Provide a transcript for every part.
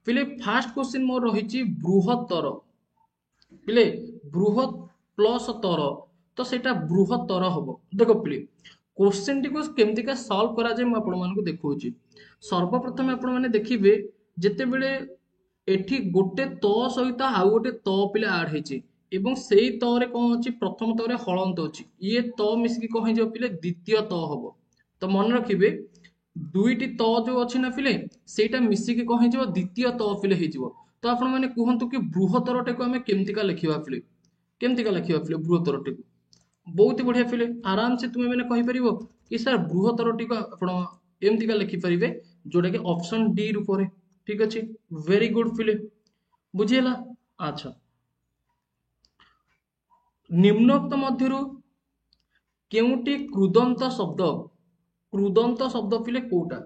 पिले fast question मोर रही बृहत्तर पिले बृहत प्लस तर तो सेटा बृहत्तर हम देख पिले क्वेश्चन टी को केमतिका सॉल्व करा जाए मु आपण मानकु देखौची। सर्वप्रथम आपण माने देखिबे जेते बेले एठी गोटे त सहित आउ गोटे त पिले ऐड हेची एवं सेई त रे कोन अछि प्रथम त रे हलंत अछि ये त मिसकी कोन हे जो पिले द्वितीय त हबो। तो मन रखिबे दुईटी त जो अछि ना पिले सेटा मिसिकी कोन हे जो द्वितीय त पिले हे जिवो। तो आपण माने कुहंतु कि बृहत्तर टे को हमें केमतिका लिखिबा पिले केमतिका लिखिबा पिले बृहत्तर टे को बहुत बढ़िया पिले आराम से तुमे मैंने कहि परिबो कि सर बृहत्तर टी को आपण एमतिका लिखि परिबे जोटा कि ऑप्शन डी रूपरे ठीक अछि वेरी गुड पिले बुझियला। अच्छा निम्नोक्त मध्यरु केउटी क्रुदंत शब्द पिले कोटा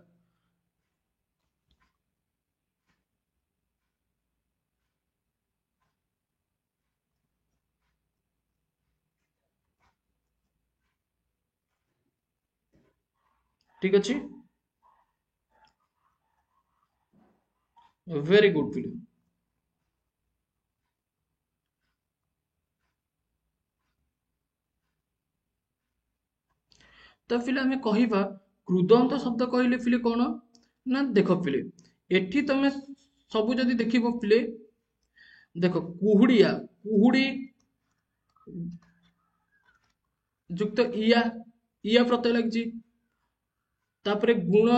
ठीक अछि वेरी गुड पिले तो फिले आम कहवा क्रुदंत शब्द कहले फिले कौन ना देख फिले एठी तमे सबु जदि देखिबो फिले देख कुहुड़िया कुहुड़ी युक्त इया इया प्रत्यय लगी तापरे गुण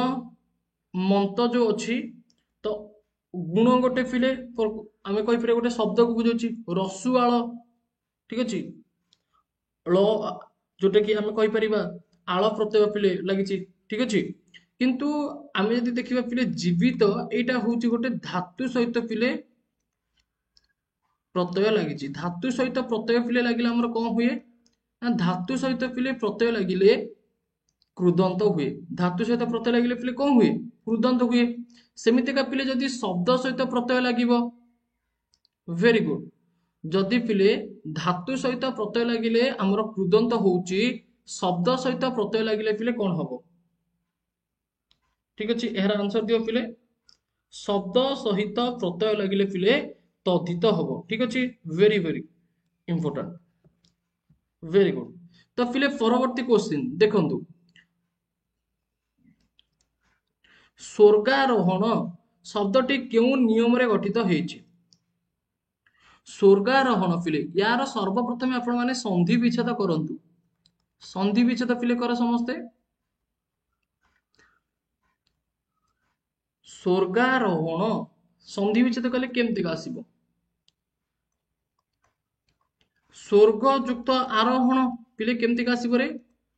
मंत जो अच्छी तो गुण गोटे फिले आम कहीपर गोटे शब्द को बुझे रसुआल ठीक अच्छे ଳ जोटा कि आम कहीपर आल प्रत्यय पिले लगी ठीक अच्छे किंतु आम जब देखा पिले जीवित एटा हूँ गोटे धातु सहित पिले प्रत्यय लगी धातु सहित प्रत्यय पिले लगे आमर कौन हुए ना धातु सहित पिले प्रत्यय लगिले क्रुदंत हुए धातु सहित प्रत्यय लगिले पिले कौन हुए क्रुदंत हुए सेमितिका पिले जदि शब्द सहित प्रत्यय लगिब वेरी गुड जदि पिले धातु सहित प्रत्यय लगिले आमर क्रुदंत होउची शब्द सहित प्रत्यय लगिले पिले कौन हम ठीक अच्छे यार आंसर दियो पिले शब्द सहित प्रत्यय लगिले पिले तद्धित हम ठीक अच्छे very very important very good. तो पिले परवर्ती क्वेश्चन देखंतु स्वर्गारोहण शब्दटी क्यों नियम रे गठित होइछि स्वर्गारोहण पिले यार सर्वप्रथम आपण माने संधि विच्छेद करंतु संधि विच्छेद पिले कर समस्ते स्वर्गारोहण संधि विच्छेद कले केमति आसीबो स्वर्ग युक्त आरोहण पिले केमति आसीबो रे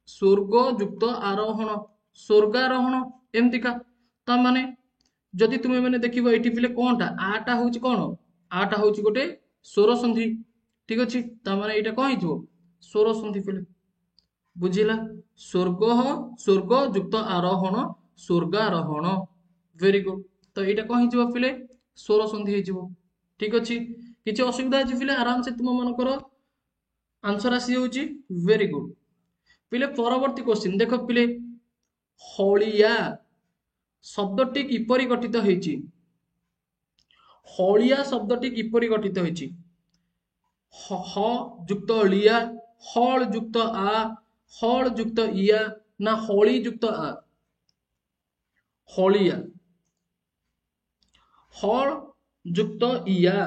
स्वर्ग युक्त आरोहण स्वर्गारोहण एमतिका ता माने जदि तुमे माने देखिबो एठी पिले कोनटा आटा होउची कोन आटा होउची गोटे स्वर संधि ठीक अछि ता माने एटा कोन हिजो स्वर संधि पिले बुझिला स्वर्ग स्वर्ग युक्त आरोहण स्वर्गारोहण वेरी गुड तो एटा कोन हिजो पिले स्वर संधि हिजो ठीक अछि किछि असुविधा अछि पिले आराम से तुम मनकर आंसर आसी होउची वेरी गुड पिले परवर्ती क्वेश्चन देखो पिले हलिया शब्दटी किपरि गठित होइछि हलिया शब्दटी किपरि गठित होइछि ह युक्त लिया हल युक्त आ हल युक्त इया ना हली युक्त आ हलिया हल युक्त इया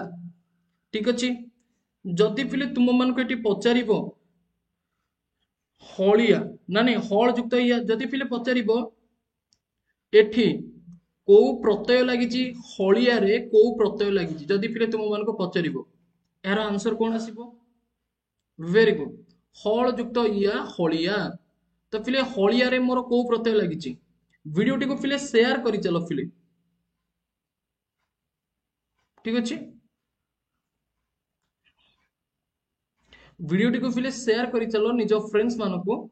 ठीक अछि जदि पिले तुम मन को एटी पचारिबो हलिया ना नहीं हल युक्त इया जदि पिले पचारिबो एठी को प्रत्यय लगी हलिया रे को प्रत्यय लगी जदि पिले तुम मन को पचारिबो यार आंसर कौन आसीबो वेरी गुड हल युक्त इया हलिया तो पिले हलिया रे मोर को प्रत्यय लगी वीडियो टी को पिले शेयर करि चलो पिले ठीक अछि वीडियो टी को पिले शेयर करि चलो निज फ्रेंड्स मानको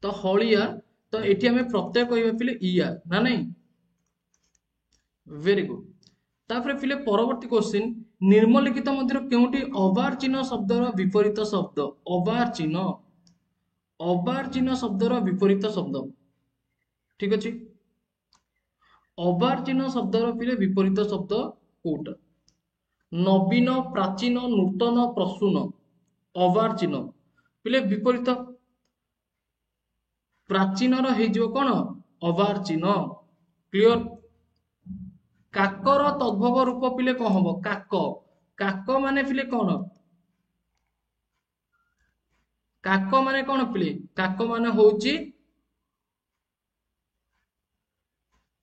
तो हलिया तो एटी हमें प्रत्यय कहबा पिले इया ना नहीं वेरी गुड तापर पिले परवर्ती क्वेश्चन निम्नलिखित मध्य केउटी अवार्चिन शब्दर विपरीत शब्द अवार्चिन अवार्चिन शब्दर विपरीत शब्द ठीक अछि अवार्चिन शब्दर पिले विपरीत शब्द कोउटा नवीन प्राचीन नूतन प्रसून अवार्चिन पिले विपरीत प्राचीन रो कौन अवार्चिन क्लियर काकर तद्भव रूप पिले कौन हम काक काक माने पिले कौन काक माने कौन पिले काक माने होची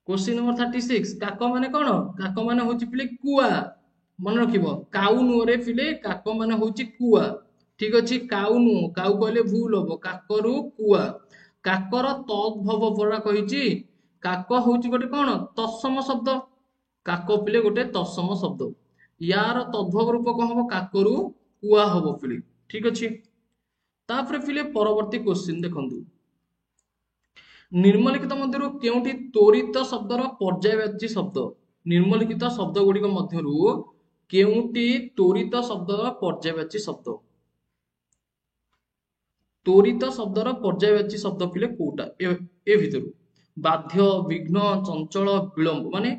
क्वेश्चन नंबर 36 काक माने कौन काक माने होची पिले कुआ मन रखिबो काउ नुरे पिले काक माने होची कुआ ठीक अछि काउ नु काउ कहले भूल हबो काकरू कुआ काकर तद्भव परा कहिची काक होची गोटे कौन तत्सम शब्द काक पिले गोटे तत्सम शब्द यार तद्भव रूप कौन हम काकरू कुआ हबो पिले ठीक अछि तापर पिले परवर्ती क्वेश्चन देखंतु निम्नलिखित मध्यरु केउटी त्वरित शब्दर पर्यायवाची शब्द निम्नलिखित शब्द गुड़िक मध्यरु केउटी त्वरित शब्दर पर्यायवाची शब्द त्वरित शब्दर पर्यायवाची शब्द पिले कोटा ए भितरु बाध्य विघ्न चंचल विलंब माने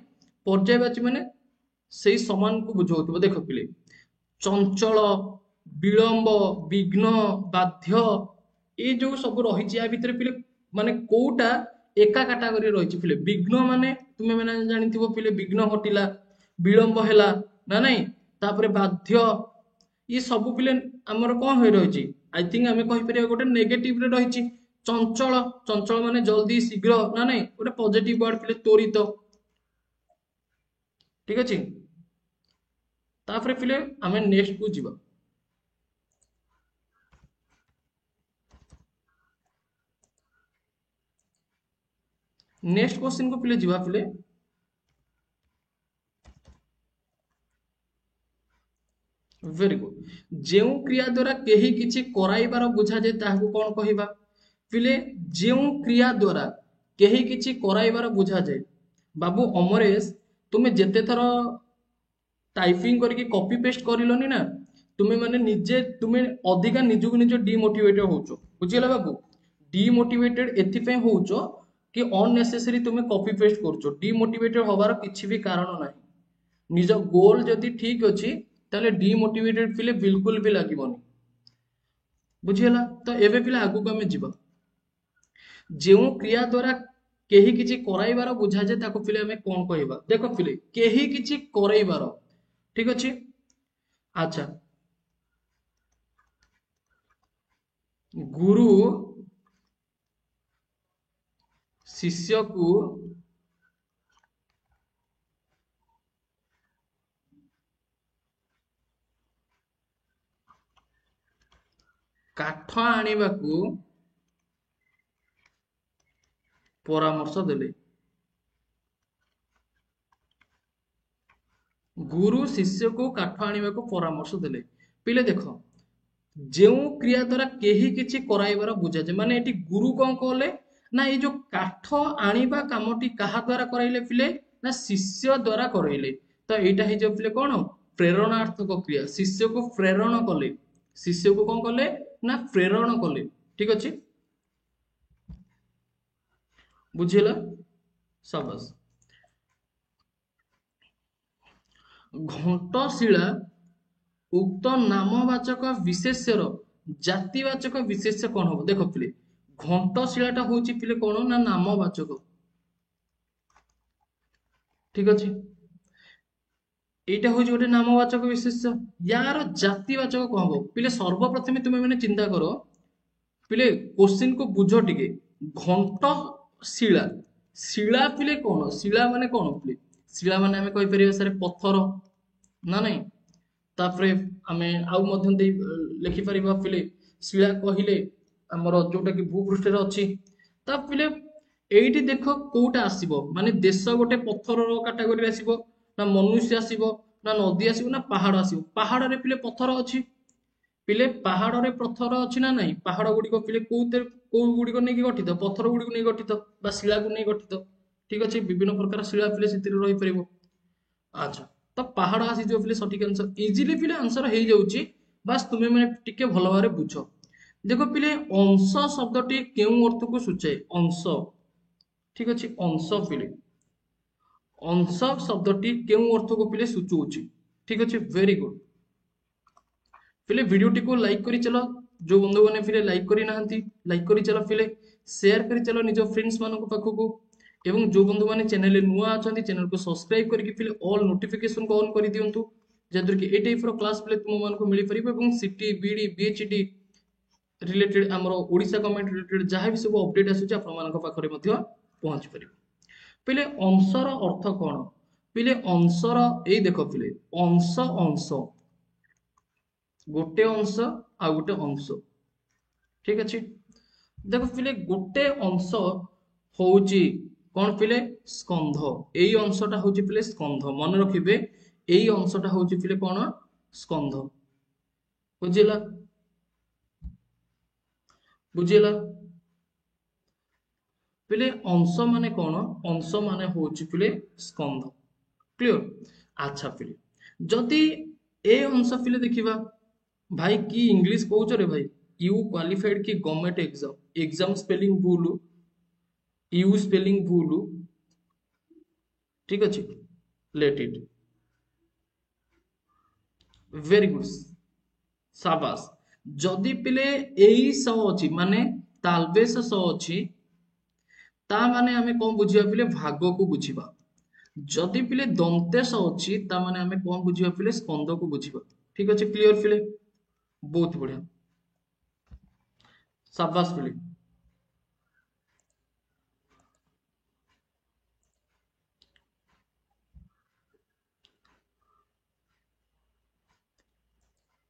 पर्यायवाची माने सेही समान को बुझाउतबो देखो पिले चंचल विलंब विघ्न बाध्य ए जो सब रही या भितर पिले माने कोटा एका कैटेगरी रही पिले विघ्न माने तुमे माने जानिथिबो पिले विघ्न घटिला विलंब हैला ना नहीं तापरे बाध्य ये सब पिले हमर कोन होय रही आई थिंक आमे कहि परिया गोटे नेगेटिव रे रही चंचल चंचल माने जल्दी शीघ्र ना नहीं गोटे पॉजिटिव वर्ड पिले त्वरित ठीक अछि तापरे पिले आमे नेक्स्ट को जीवा नेक्स्ट क्वेश्चन को पिले जीवा पिले वेरी गुड जेउ क्रिया द्वारा केही किछि कराइबार बुझा जे ताहाकू कोन कहिबा पिले जेउ क्रिया द्वारा केही किछि कराइबार बुझा जे बाबू अमरेश तुमे जेते थर टाइपिंग करके कॉपी पेस्ट करिलोनी ना तुमे माने निजे तुमे अधिका निजु निज डिमोटिवेटेड होचो बुझिला बाबू डिमोटिवेटेड एथि पे होचो कि अननेसेसरी तुमे कॉपी पेस्ट करचो डिमोटिवेटेड होबार किछि भी कारण नाही निज गोल जदि ठीक अछि ताले डिमोटिवेटेड फिले बिल्कुल भी लागिबोनी बुझिला तो एबे फिले आगु को हमें जीवा जेउ क्रिया द्वारा केही किछि कराइबार बुझा जे ताको फिले हमें कोन कहबा देखो फिले केही किछि कराइबार ठीक अछि अच्छा गुरु शिष्य को काठ आनिबा को परामर्श देले गुरु शिष्य को काठ आनिबा को परामर्श देले पिले देखो जेउ क्रिया द्वारा केही किछि कराइबार बुझा जे माने एटी गुरु कोन कहले ना ये जो काठ आनिबा कामटी कहा द्वारा कराइले पिले ना शिष्य द्वारा कराइले तो एटा हे जो पिले कोन प्रेरणार्थक क्रिया शिष्य को प्रेरण कले शिष्य को कोन कले ना प्रेरण कले ठीक अछि बुझिला शाबाश घंटशिला उक्त नामवाचक विशेष्यर जातिवाचक विशेष्य कौन हम देख पिले घंटशिलाटा होची पिले कौन ना नामवाचक ठीक अछि एटा होची गोटे नामवाचक विशेष्य यार जातिवाचक कौन हम पिले सर्वप्रथम तुमे माने चिंता करो पिले क्वेश्चन को बुझो टिके घंटशिला शिला पिले कौन शिला माने कौन पिले शिला माने हमें कहि परिबा सारे पत्थर ना नहीं तापरे आमे आउ मध्यम दे लिखि परिबा पिले शिला कहिले हमर जोटा कि भूपृष्ठ रे अछि ता पिले एइटी देखो कोटा आसीबो माने देश गोटे पत्थर रो कैटेगरी आसीबो ना मनुष्य आसीबो ना नदी आसीबो ना पहाड़ आसीबो पहाड़ रे पिले पत्थर अछि पिले पहाड़ रे पत्थर अछि ना नहीं पहाड़ गुडी को पिले को गुडी को नै गठित पत्थर गुडी को नै गठित बा शिला को नै गठित ठीक अछि विभिन्न प्रकार शिला पिले सितिर रहि परिबो अच्छा तो पहाड़ आसीजो पिले सठिक आंसर इजिली पिले आंसर हो जाउची बास तुमे माने टिके भलो भारे बुझो देखो पिले अंश शब्दटी केउ अर्थ को सूचाए अंश ठीक अछि अंश पिले अंश शब्दटी केउ अर्थ को पिले सूचौची ठीक अछि वेरी गुड पिले वीडियो टी को लाइक करी चलो जो बंधु माने पिले लाइक करी नाहंती लाइक करी चलो पिले शेयर करी चलो निजो फ्रेंड्स मानको पाखको एवं जो बंधु माने चैनल रे नुआ अछंती चैनल को सब्सक्राइब करके पिले ऑल नोटिफिकेशन को ऑन करी दियंतु जदर कि ए टाइप रो क्लास पिले तुम मानको मिली परिबो एवं सिटी बीडी बीएचडी रिलेटेड हमरो ओडिसा गवर्नमेंट रिलेटेड जहां भी सब अपडेट आसुची आपण मानको पाखरे मध्ये पहुंच परिबो पिले अंशर अर्थ कोन पिले अंशर ए देखो पिले अंश अंश गोटे अंश आ गोटे अंश ठीक अछि देखो पिले गोटे अंश होउची कोन पिले स्कंध एई अंशटा होउची पिले स्कंध मन रखिबे एई अंशटा होउची पिले कोन स्कंध बुझिला बुझिला पिले अंश माने कोन अंश माने होउची पिले स्कंध क्लियर अच्छा पिले जदि ए अंश पिले देखिबा भाई की इंग्लिश कहउछ रे भाई यू क्वालिफाइड की गवर्नमेंट एग्जाम एग्जाम स्पेलिंग भूल यू स्पेलिंग भूल ठीक अछि लेट इट वेरी गुड शाबाश जदि पिले एई स अछि माने तालबेस स अछि ता माने हमें कोन बुझिबा पिले भाग को बुझिबा जदि पिले दंतेस अछि ता माने हमें कोन बुझिबा पिले स्कंद को बुझिबा ठीक अछि क्लियर पिले बहुत बढ़िया शाबाश पिले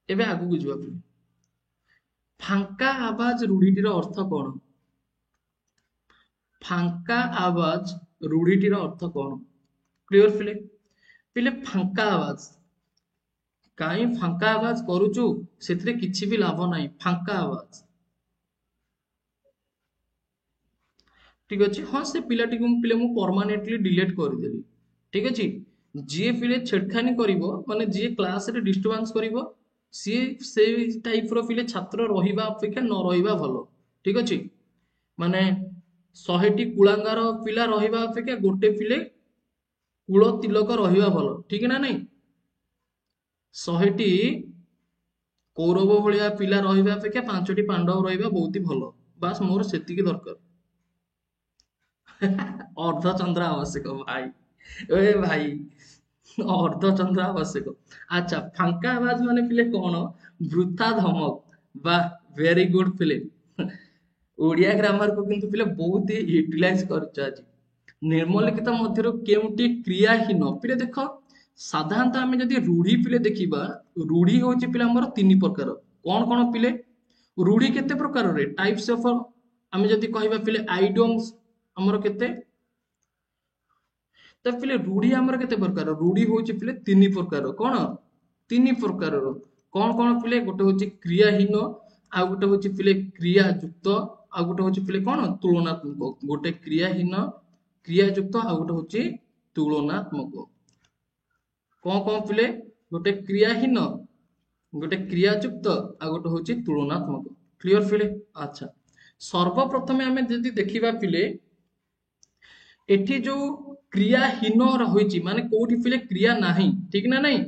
एबे आगु बुझिबा पिले फांका आवाज रूढ़ीटीर अर्थ कोन फांका आवाज रूढ़ीटीर अर्थ कोन क्लियर पिले पिले फांका आवाज काई फांका आवाज करूचु सेतरे किछि भी लाभ नाही फांका आवाज ठीक अछि हां से पिलाटी को पिले मु परमानेंटली डिलीट कर देली ठीक अछि जे पिले छेड़खानी करिवो माने जे क्लास रे डिस्टर्बेंस करिवो सी से टाइप रो पिले छात्र रहिबा अपेक्षा न रहिबा भलो ठीक अछि माने 100टी कुलांगार पिला रहिबा अपेक्षा गोटे पिले कुल तिलक रहिबा भलो ठीक ना नहीं 100टी कौरव भलिया पिला रहिबा अपेक्षा 5टी पांडव रहिबा बहुत ही भलो बास मोर सेति की दरकार अर्धचंद्र आवश्यक भाई ए भाई अर्धचंद्र आवश्यक अच्छा फांका आवाज माने पिले कोन वृथा धमक बा वेरी गुड पिले ओडिया ग्रामर को किंतु पिले बहुत ही यूटिलाइज करछ आज निर्मलिखित मध्यरो केउटी क्रियाहीन पिले देखो साधारणतः आमे जदि रूढ़ी पिले देखिबा रूढ़ी होची पिले हमर तीन प्रकार कोन कोन पिले रूढ़ी केते प्रकार रे टाइप्स ऑफ आमे जदि कहिबा पिले आइडियम्स हमर केते त पिले रूढ़ी हमर केते प्रकार रूढ़ी होची पिले तीन प्रकार कोन तीन प्रकार रो कोन कोन पिले गोटे होची क्रियाहीन आ गोटे होची पिले क्रिया युक्त आ गोटे होची पिले कोन तुलनात्मक गोटे क्रियाहीन क्रिया युक्त आ गोटे होची तुलनात्मक कोन कोन पिले गोटे क्रियाहीन गोटे क्रिया युक्त आ गोटे होची तुलनात्मक क्लियर पिले अच्छा सर्वप्रथमे हमें यदि देखिबा पिले एठी जो क्रियाहीन रहिछि माने कोठी पिले क्रिया नाही ठीक ना नहीं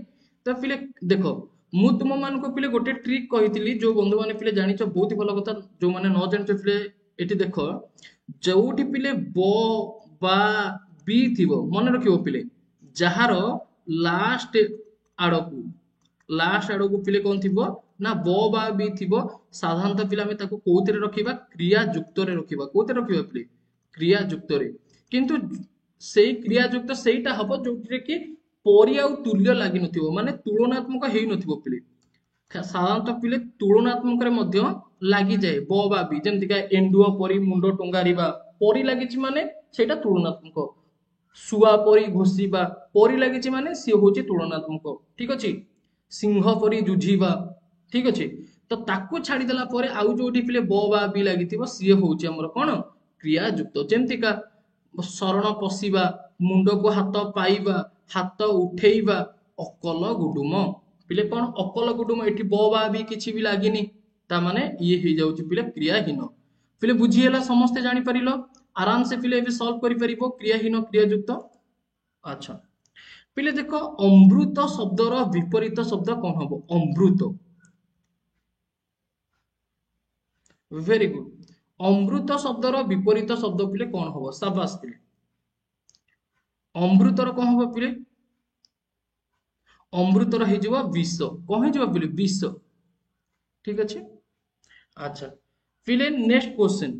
तो पिले देखो मु तुम मान को पिले गोटे ट्रिक कहितली जो बंधु माने पिले जानिछ बहुत ही भलो कथा जो माने न जानिछ पिले एठी देखो जोठी पिले ब बा बी थिबो मन रखिबो पिले जहार लास्ट आड़ो को पिले कोन थिबो ना ब बा बी थिबो साधारणतः पिले हमें ताको कोउतरे रखिबा क्रिया युक्त रे रखिबा कोउतरे रखिबा पिले क्रिया युक्त रे किंतु सेई क्रिया युक्त सेईटा हबो जोठरे कि परि आ तुल्य लागि नथिबो माने तुलनात्मक हेई नथिबो पिले साधारणतः पिले तुलनात्मक रे मध्य लागि जाय ब बा बी जेमति का एंडुओ परि मुंडो टंगारिबा परि लागिछि माने सेटा तुलनात्मक सुआ परि घोषिबा परि लागिछि माने से होछि तुलनात्मक ठीक अछि सिंह परि जुझिबा ठीक अछि तो ताकू छाडी देला परे आउ जोठी पिले ब बा बी लागिथिबो से होछि हमर कोन क्रिया युक्त जेमति का शरण पशिबा मुंड को हाथ पाइबा हाथ उठेइबा ଅକଲ ଗୁଡୁମ। ପିଲେ କଣ ଅକଲ ଗୁଡୁମ, ଏଠି ବ ବା ବି କିଛି ବି ଲାଗିନି, ତା ମାନେ ଇଏ ହେଇଯାଉଛି ପିଲେ କ୍ରିୟାହୀନ। ପିଲେ ବୁଝିହେଲା, ସମସ୍ତେ ଜାଣିପାରିଲ, ଆରାମ ସେ ପିଲେ ଏବେ ସଲ୍ଭ କରିପାରିବ କ୍ରିୟାହୀନ କ୍ରିୟାଯୁକ୍ତ। ଆଚ୍ଛା ପିଲେ ଦେଖ, ଅମୃତ ଶବ୍ଦର ବିପରୀତ ଶବ୍ଦ କଣ ହବ? ଅମୃତ। Very good. ଅମୃତ ଶବ୍ଦର ବିପରୀତ ଶବ୍ଦ ପିଲେ କଣ ହବ? ସାବାସ ପିଲେ। ଅମୃତର କଣ ହବ ପିଲେ? ଅମୃତର ହେଇଯିବ ବିଷ। କଣ ହେଇଯିବ ପିଲେ? ବିଷ। ଠିକ ଅଛି। ଆଚ୍ଛା ପିଲେ ନେକ୍ସଟ କ୍वेଶ୍ଚन।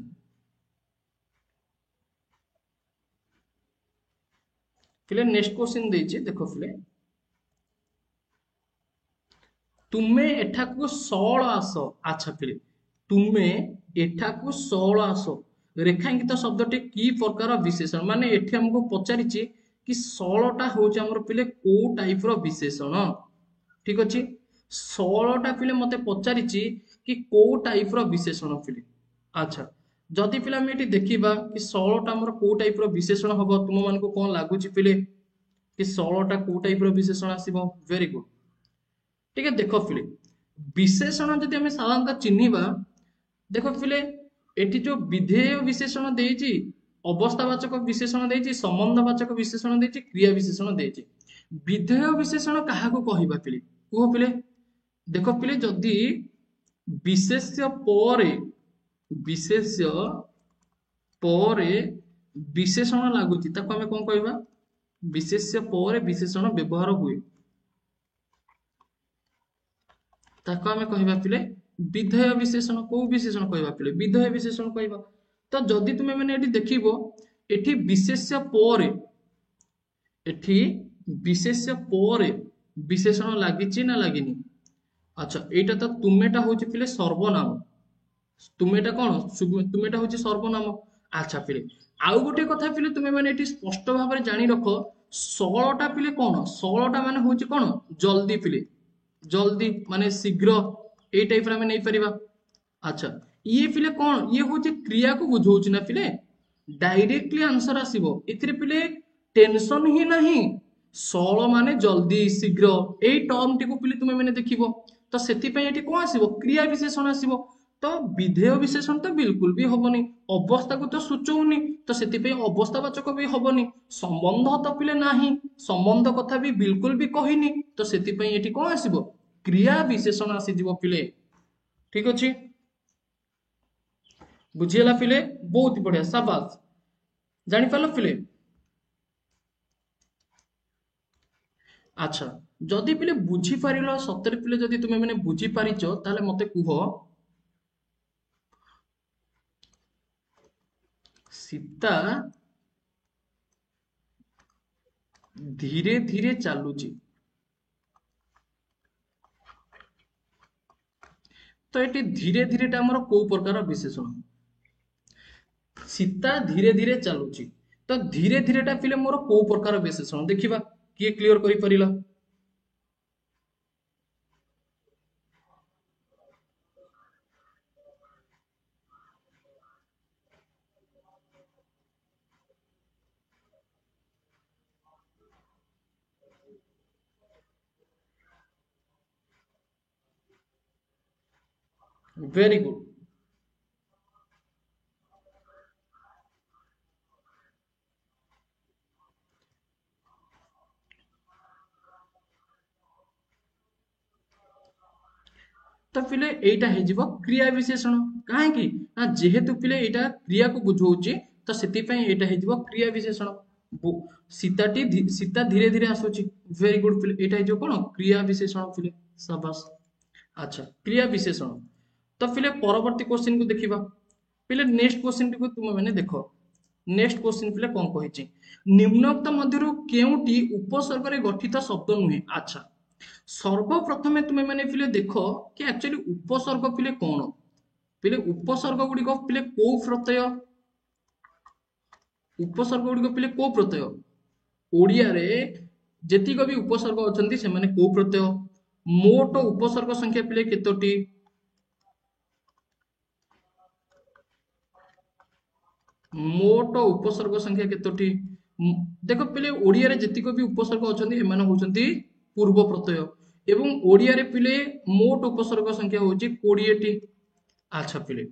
ପିଲେ ନେକ୍ସଟ କ୍वेଶ୍ଚନ ଦେଇଛି, ଦେଖ ପିଲେ, ତୁମେ ଏଠାକୁ ସଅଳ ଆସ। ଆଚ୍ଛା ପିଲେ, ତୁମେ ଏଠାକୁ ସଅଳ ଆସ, ରେଖାଙ୍କିତ ଶବ୍ଦଟି କି ପ୍ରକାର ବିଶେଷଣ? ମାନେ ଏଠି ଆମକୁ ପଚାରିଛି କି ସଅଳଟା ହଉଛି ଆମର ପିଲେ କୋଉ ଟାଇପ ର ବିଶେଷଣ। ଠିକ ଅଛି, ଷୋଳଟା ପିଲେ ମତେ ପଚାରିଛି କି କୋଉ ଟାଇପ ର ବିଶେଷଣ ପିଲେ। ଆଚ୍ଛା ଯଦି ପିଲେ ଆମେ ଏଠି ଦେଖିବା କି ଷୋଳଟା ଆମର କୋଉ ଟାଇପ ର ବିଶେଷଣ ହବ, ତୁମ ମାନଙ୍କୁ କଣ ଲାଗୁଛି ପିଲେ କି ଷୋଳଟା କୋଉ ଟାଇପ ର ବିଶେଷଣ ଆସିବ? Very good. ଟିକେ ଦେଖ ପିଲେ, ବିଶେଷଣ ଯଦି ଆମେ ସାଧାରଣତଃ ଚିହ୍ନିବା, ଦେଖ ପିଲେ ଏଠି ଯୋଉ ବିଧେୟ ବିଶେଷଣ ଦେଇଛି, ଅବସ୍ଥାବାଚକ ବିଶେଷଣ ଦେଇଛି, ସମ୍ବନ୍ଧବାଚକ ବିଶେଷଣ ଦେଇଛି, କ୍ରିୟା ବିଶେଷଣ ଦେଇଛି। ବିଧେୟ ବିଶେଷଣ କାହାକୁ କହିବା ପିଲେ? କୁହ ପିଲେ। ଦେଖ ପିଲେ, ଯଦି ବିଶେଷ୍ୟ ପରେ, ବିଶେଷ୍ୟ ପରେ ବିଶେଷଣ ଲାଗୁଛି ତାକୁ ଆମେ କଣ କହିବା? ବିଶେଷ୍ୟ ପରେ ବିଶେଷଣ ବ୍ୟବହାର ହୁଏ, ତାକୁ ଆମେ କହିବା ପିଲେ ବିଧେୟ ବିଶେଷଣ। କୋଉ ବିଶେଷଣ କହିବା ପିଲେ? ବିଧେୟ ବିଶେଷଣ କହିବା। ତ ଯଦି ତୁମେ ମାନେ ଏଠି ଦେଖିବ, ଏଠି ବିଶେଷ୍ୟ ପରେ, ଏଠି ବିଶେଷ୍ୟ ପରେ ବିଶେଷଣ ଲାଗିଛି ନା ଲାଗିନି? ଆଚ୍ଛା ଏଇଟା ତ ତୁମେଟା ହଉଛି ପିଲେ ସର୍ବନାମ, ତୁମେଟା କଣ? ତୁମେଟା ହଉଛି ସର୍ବନାମ। ଆଚ୍ଛା ପିଲେ ଆଉ ଗୋଟେ କଥା ପିଲେ, ତୁମେ ମାନେ ଏଠି ସ୍ପଷ୍ଟ ଭାବରେ ଜାଣି ରଖ, ଷୋଳଟା ପିଲେ କଣ? ଷୋଳଟା ମାନେ ହଉଛି କଣ? ଜଲ୍ଦି ପିଲେ, ଜଲ୍ଦି ମାନେ ଶୀଘ୍ର, ଏଇ ଟାଇପର ଆମେ ନେଇପାରିବା। ଆଚ୍ଛା ଇଏ ପିଲେ କଣ? ଇଏ ହଉଛି କ୍ରିୟାକୁ ବୁଝଉଛି ନା ପିଲେ, ଡାଇରେକ୍ଟଲି ଆନ୍ସର ଆସିବ ଏଥିରେ ପିଲେ, ଟେନସନ ହିଁ ନାହିଁ। ଷୋଳ ମାନେ ଜଲ୍ଦି, ଶୀଘ୍ର, ଏଇ ଟର୍ମଟିକୁ ପିଲେ ତୁମେ ମାନେ ଦେଖିବ, ତ ସେଥିପାଇଁ ଏଠି କଣ ଆସିବ? କ୍ରିୟା ବିଶେଷଣ ଆସିବ। ତ ବିଧେୟ ବିଶେଷଣ ତ ବିଲକୁଲ ବି ହବନି, ଅବସ୍ଥାକୁ ତ ସୂଚଉନି, ତ ସେଥିପାଇଁ ଅବସ୍ଥାବାଚକ ବି ହବନି। ସମ୍ବନ୍ଧ ତ ପିଲେ ନାହିଁ, ସମ୍ବନ୍ଧ କଥା ବି ବିଲକୁଲ ବି କହିନି, ତ ସେଥିପାଇଁ ଏଠି କଣ ଆସିବ? କ୍ରିୟା ବିଶେଷଣ ଆସିଯିବ ପିଲେ। ଠିକ ଅଛି, ବୁଝିହେଲା ପିଲେ? ବହୁତ ବଢିଆ, ସାବାସ, ଜାଣିପାରିଲ ପିଲେ? ଆଚ୍ଛା ଯଦି ପିଲେ ବୁଝିପାରିଲ, ସତରେ ପିଲେ ଯଦି ତୁମେ ମାନେ ବୁଝିପାରିଛ, ତାହେଲେ ମତେ କୁହ, ସୀତା ଧୀରେ ଧୀରେ ଚାଲୁଛି, ତ ଏଠି ଧୀରେ ଧୀରେଟା ଆମର କୋଉ ପ୍ରକାର ବିଶେଷଣ? ସୀତା ଧୀରେ ଧୀରେ ଚାଲୁଛି, ତ ଧୀରେ ଧୀରେଟା ପିଲେ ମୋର କୋଉ ପ୍ରକାର ବିଶେଷଣ? ଦେଖିବା କିଏ କ୍ଲିୟର କରିପାରିଲା। Very good. ତ ପିଲେ ଏଇଟା ହେଇଯିବ କ୍ରିୟା ବିଶେଷଣ। କାହିଁକି ନା ଯେହେତୁ ପିଲେ ଏଇଟା କ୍ରିୟାକୁ ବୁଝଉଛି, ତ ସେଥିପାଇଁ ଏଇଟା ହେଇଯିବ କ୍ରିୟା ବିଶେଷଣ। ସୀତା ଧୀରେ ଧୀରେ ଆସୁଛି, ଭେରି ଗୁଡ ପିଲେ, ଏଇଟା ହେଇଯିବ କଣ? କ୍ରିୟା ବିଶେଷଣ ପିଲେ, ସାବାସ। ଆଚ୍ଛା କ୍ରିୟା ବିଶେଷଣ। ତ ପିଲେ ପରବର୍ତ୍ତୀ କ୍ୱେଶ୍ଚିନ୍ କୁ ଦେଖିବା। ପିଲେ ନେକ୍ସଟ କ୍ୱେଶ୍ଚିନ୍ ଟିକୁ ତୁମେ ମାନେ ଦେଖ, ନେକ୍ସଟ କ୍ୱେଶ୍ଚିନ୍ ପିଲେ କଣ କହିଛି? ନିମ୍ନୋକ୍ତ ମଧ୍ୟରୁ କେଉଁଟି ଉପସର୍ଗରେ ଗଠିତ ଶବ୍ଦ ନୁହେଁ? ଆଚ୍ଛା ସର୍ବପ୍ରଥମେ ତୁମେ ମାନେ ପିଲେ ଦେଖ କି ଆକ୍ଚୁଆଲି ଉପସର୍ଗ ପିଲେ କଣ? ପିଲେ ଉପସର୍ଗ ଗୁଡିକ ପିଲେ କୋଉ ପ୍ରତ୍ୟୟ? ଉପସର୍ଗ ଗୁଡିକ ପିଲେ କୋଉ ପ୍ରତ୍ୟୟ? ଓଡିଆରେ ଯେତିକ ବି ଉପସର୍ଗ ଅଛନ୍ତି ସେମାନେ କୋଉ ପ୍ରତ୍ୟୟ? ମୋଟ ଉପସର୍ଗ ସଂଖ୍ୟା ପିଲେ କେତୋଟି? ମୋଟ ଉପସର୍ଗ ସଂଖ୍ୟା କେତୋଟି? ଦେଖ ପିଲେ ଓଡିଆରେ ଯେତିକ ବି ଉପସର୍ଗ ଅଛନ୍ତି ଏମାନେ ହଉଛନ୍ତି पूर्व प्रत्यय एवं ओडिया रे पिले मोट उपसर्ग संख्या होची 20 टी। अच्छा पिले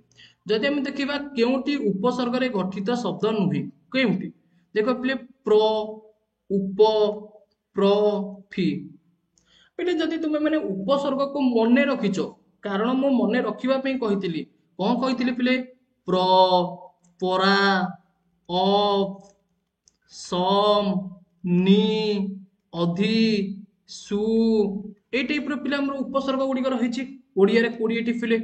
जदि हम देखिबा केउटी उपसर्ग रे गठित शब्द नुहे केउटी देखो पिले प्र उप प्र फि पिले जदि तुमे माने उपसर्ग को मने रखिचो कारण मो मने रखिबा पे कहितली कोन कहितली पिले प्र परा अप सम नि अधि सु ए टाइप रो पिले हमर उपसर्ग गुडी को रहिची ओडिया रे 20 टी पिले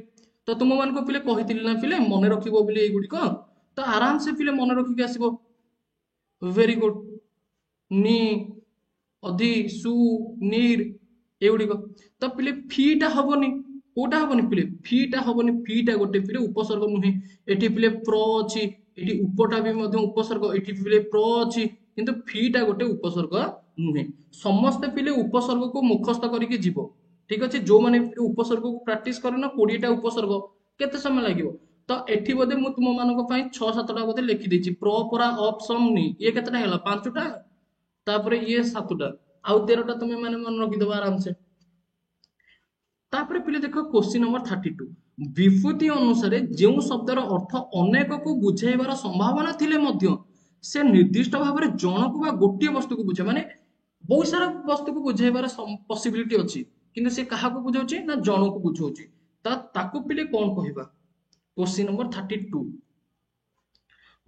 तो तुम मान को पिले कहितली ना पिले मने रखिबो बिले ए गुडी को तो आराम से पिले मने रखि के आसीबो वेरी गुड नि अधि सु नीर एगुड़ी तो पिले फीटा हबनी कोटा हबनी पिले फीटा हबनी फीटा गोटे पिले उपसर्ग नुहे एठी पिले प्र अछि एठी उपटा भी मध्य उपसर्ग एठी पिले प्र अछि किंतु फीटा गोटे उपसर्ग नुहे समस्त पिले उपसर्ग को मुखस्थ करिके जीवो ठीक अछि जो माने उपसर्ग को प्रैक्टिस करना 20 टा उपसर्ग केते समय लागिवो तो एठी बोधे मु तुम मानको पई 6-7 टा बोधे लिखि देछि प्र परा अप सम नि ये केतेटा हैला 5 टा तापरे ये 7 टा आउ 13 टा तुमे माने मन रखि दबा आराम से तापरे पिले देखो क्वेश्चन नंबर 32 विभूति अनुसार जो शब्दर अर्थ अनेक को बुझाइबार संभावना थिले मध्य से निर्दिष्ट भाव में जनक बा गोटे वस्तु को बुझे माने बहुत सारा वस्तु को बुझाइबार पॉसिबिलिटी अछि किंतु से काहा को बुझाउची ना जनक को बुझाउची ताकू पिले कोन कहिबा क्वेश्चन नंबर 32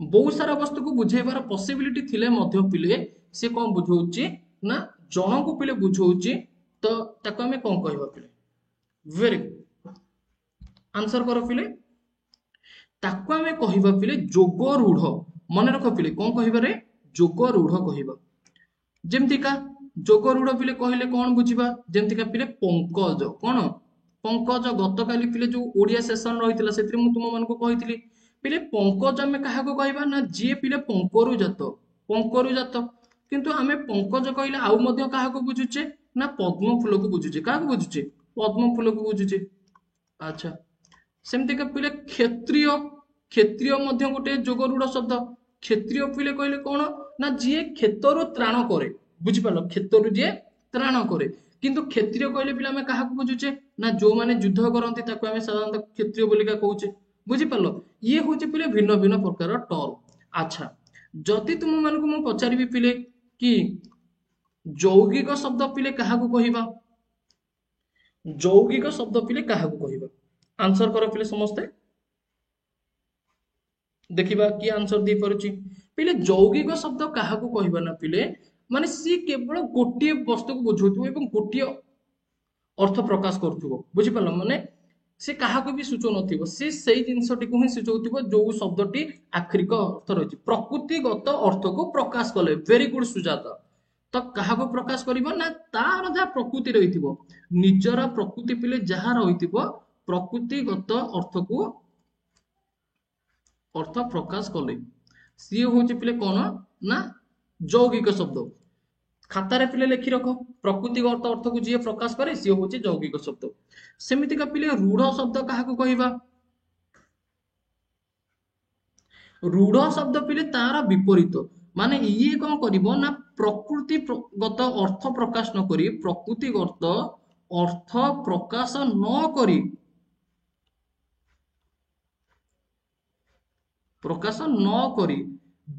बहुत सारा वस्तु को बुझाइबार पॉसिबिलिटी थिले मध्य पिले से कोन बुझाउची ना जनक को पिले बुझाउची तो ताको हमें कोन कहिबा पिले वेरी गुड आंसर करो पिले ताको हमें कहिबा पिले जोग रूढ़ मन रख पिले कोन कहिबा रे जोग रूढ़ कहिबा जेमति का जोग रूढ़ पिले कहले कोन बुझिबा जेमति का पिले पंकज कोन पंकज गतकाली पिले जो ओडिया सेशन रहितला सेत्री मु तुम मन को कहितली पिले पंकज हमें काहा को कहिबा ना जे पिले पंकरु जात किंतु हमें पंकज कहले आउ मध्य काहा को बुझुचे ना पद्म फूल को बुझुचे काहा को बुझुचे पद्म फूल को बुझुचे अच्छा सेमति का पिले क्षत्रिय क्षत्रिय मध्य गोटे जोग रूढ़ शब्द क्षत्रिय पिले कहले कोन ना जे क्षेत्रु त्राण करे बुझि पालो क्षेत्रु जे त्राण करे किंतु क्षत्रिय कहले पिले हमें काहा को बुझुचे ना जो माने युद्ध करंती ताको हमें साधारणतः क्षत्रिय बोलिका कहूचे बुझि पालो ये होचे पिले भिन्न भिन्न प्रकार टर्म अच्छा जति तुम मान को मु पचारिबी पिले कि यौगिक शब्द पिले काहा को कहिबा यौगिक शब्द पिले काहा को कहिबा आंसर करो पिले समस्ते देखिबा कि आंसर दे परछि पिले यौगिक शब्द काहा को कहिबा ना पिले माने सी केवल गोटिए वस्तु को बुझौथु एवं गोटिए अर्थ प्रकाश करथुबो बुझि पालो माने से काहा को भी सूचो नथिबो से सेही जिंसटी को ही सूचौथिबो जो शब्दटी आखरिक अर्थ रहिछि प्रकृतिगत अर्थ को प्रकाश कले वेरी गुड सुजाता तो काहा को प्रकाश करिबो ना तार जा प्रकृति रहिथिबो निजरा प्रकृति पिले जहा रहिथिबो प्रकृतिगत अर्थ को अर्थ प्रकाश कले सी होची पिले कोन ना यौगिक शब्द खातारे पिले लिखि रखो प्रकृतिगत अर्थ को जे प्रकाश करे सी होची यौगिक शब्द सेमिति का पिले रूढ़ शब्द काहा को कहिबा रूढ़ शब्द पिले तार विपरीत माने ये कौन करिबो ना प्रकृतिगत अर्थ प्रकाश न करी प्रकृतिगत अर्थ प्रकाश न करी प्रकाश न करी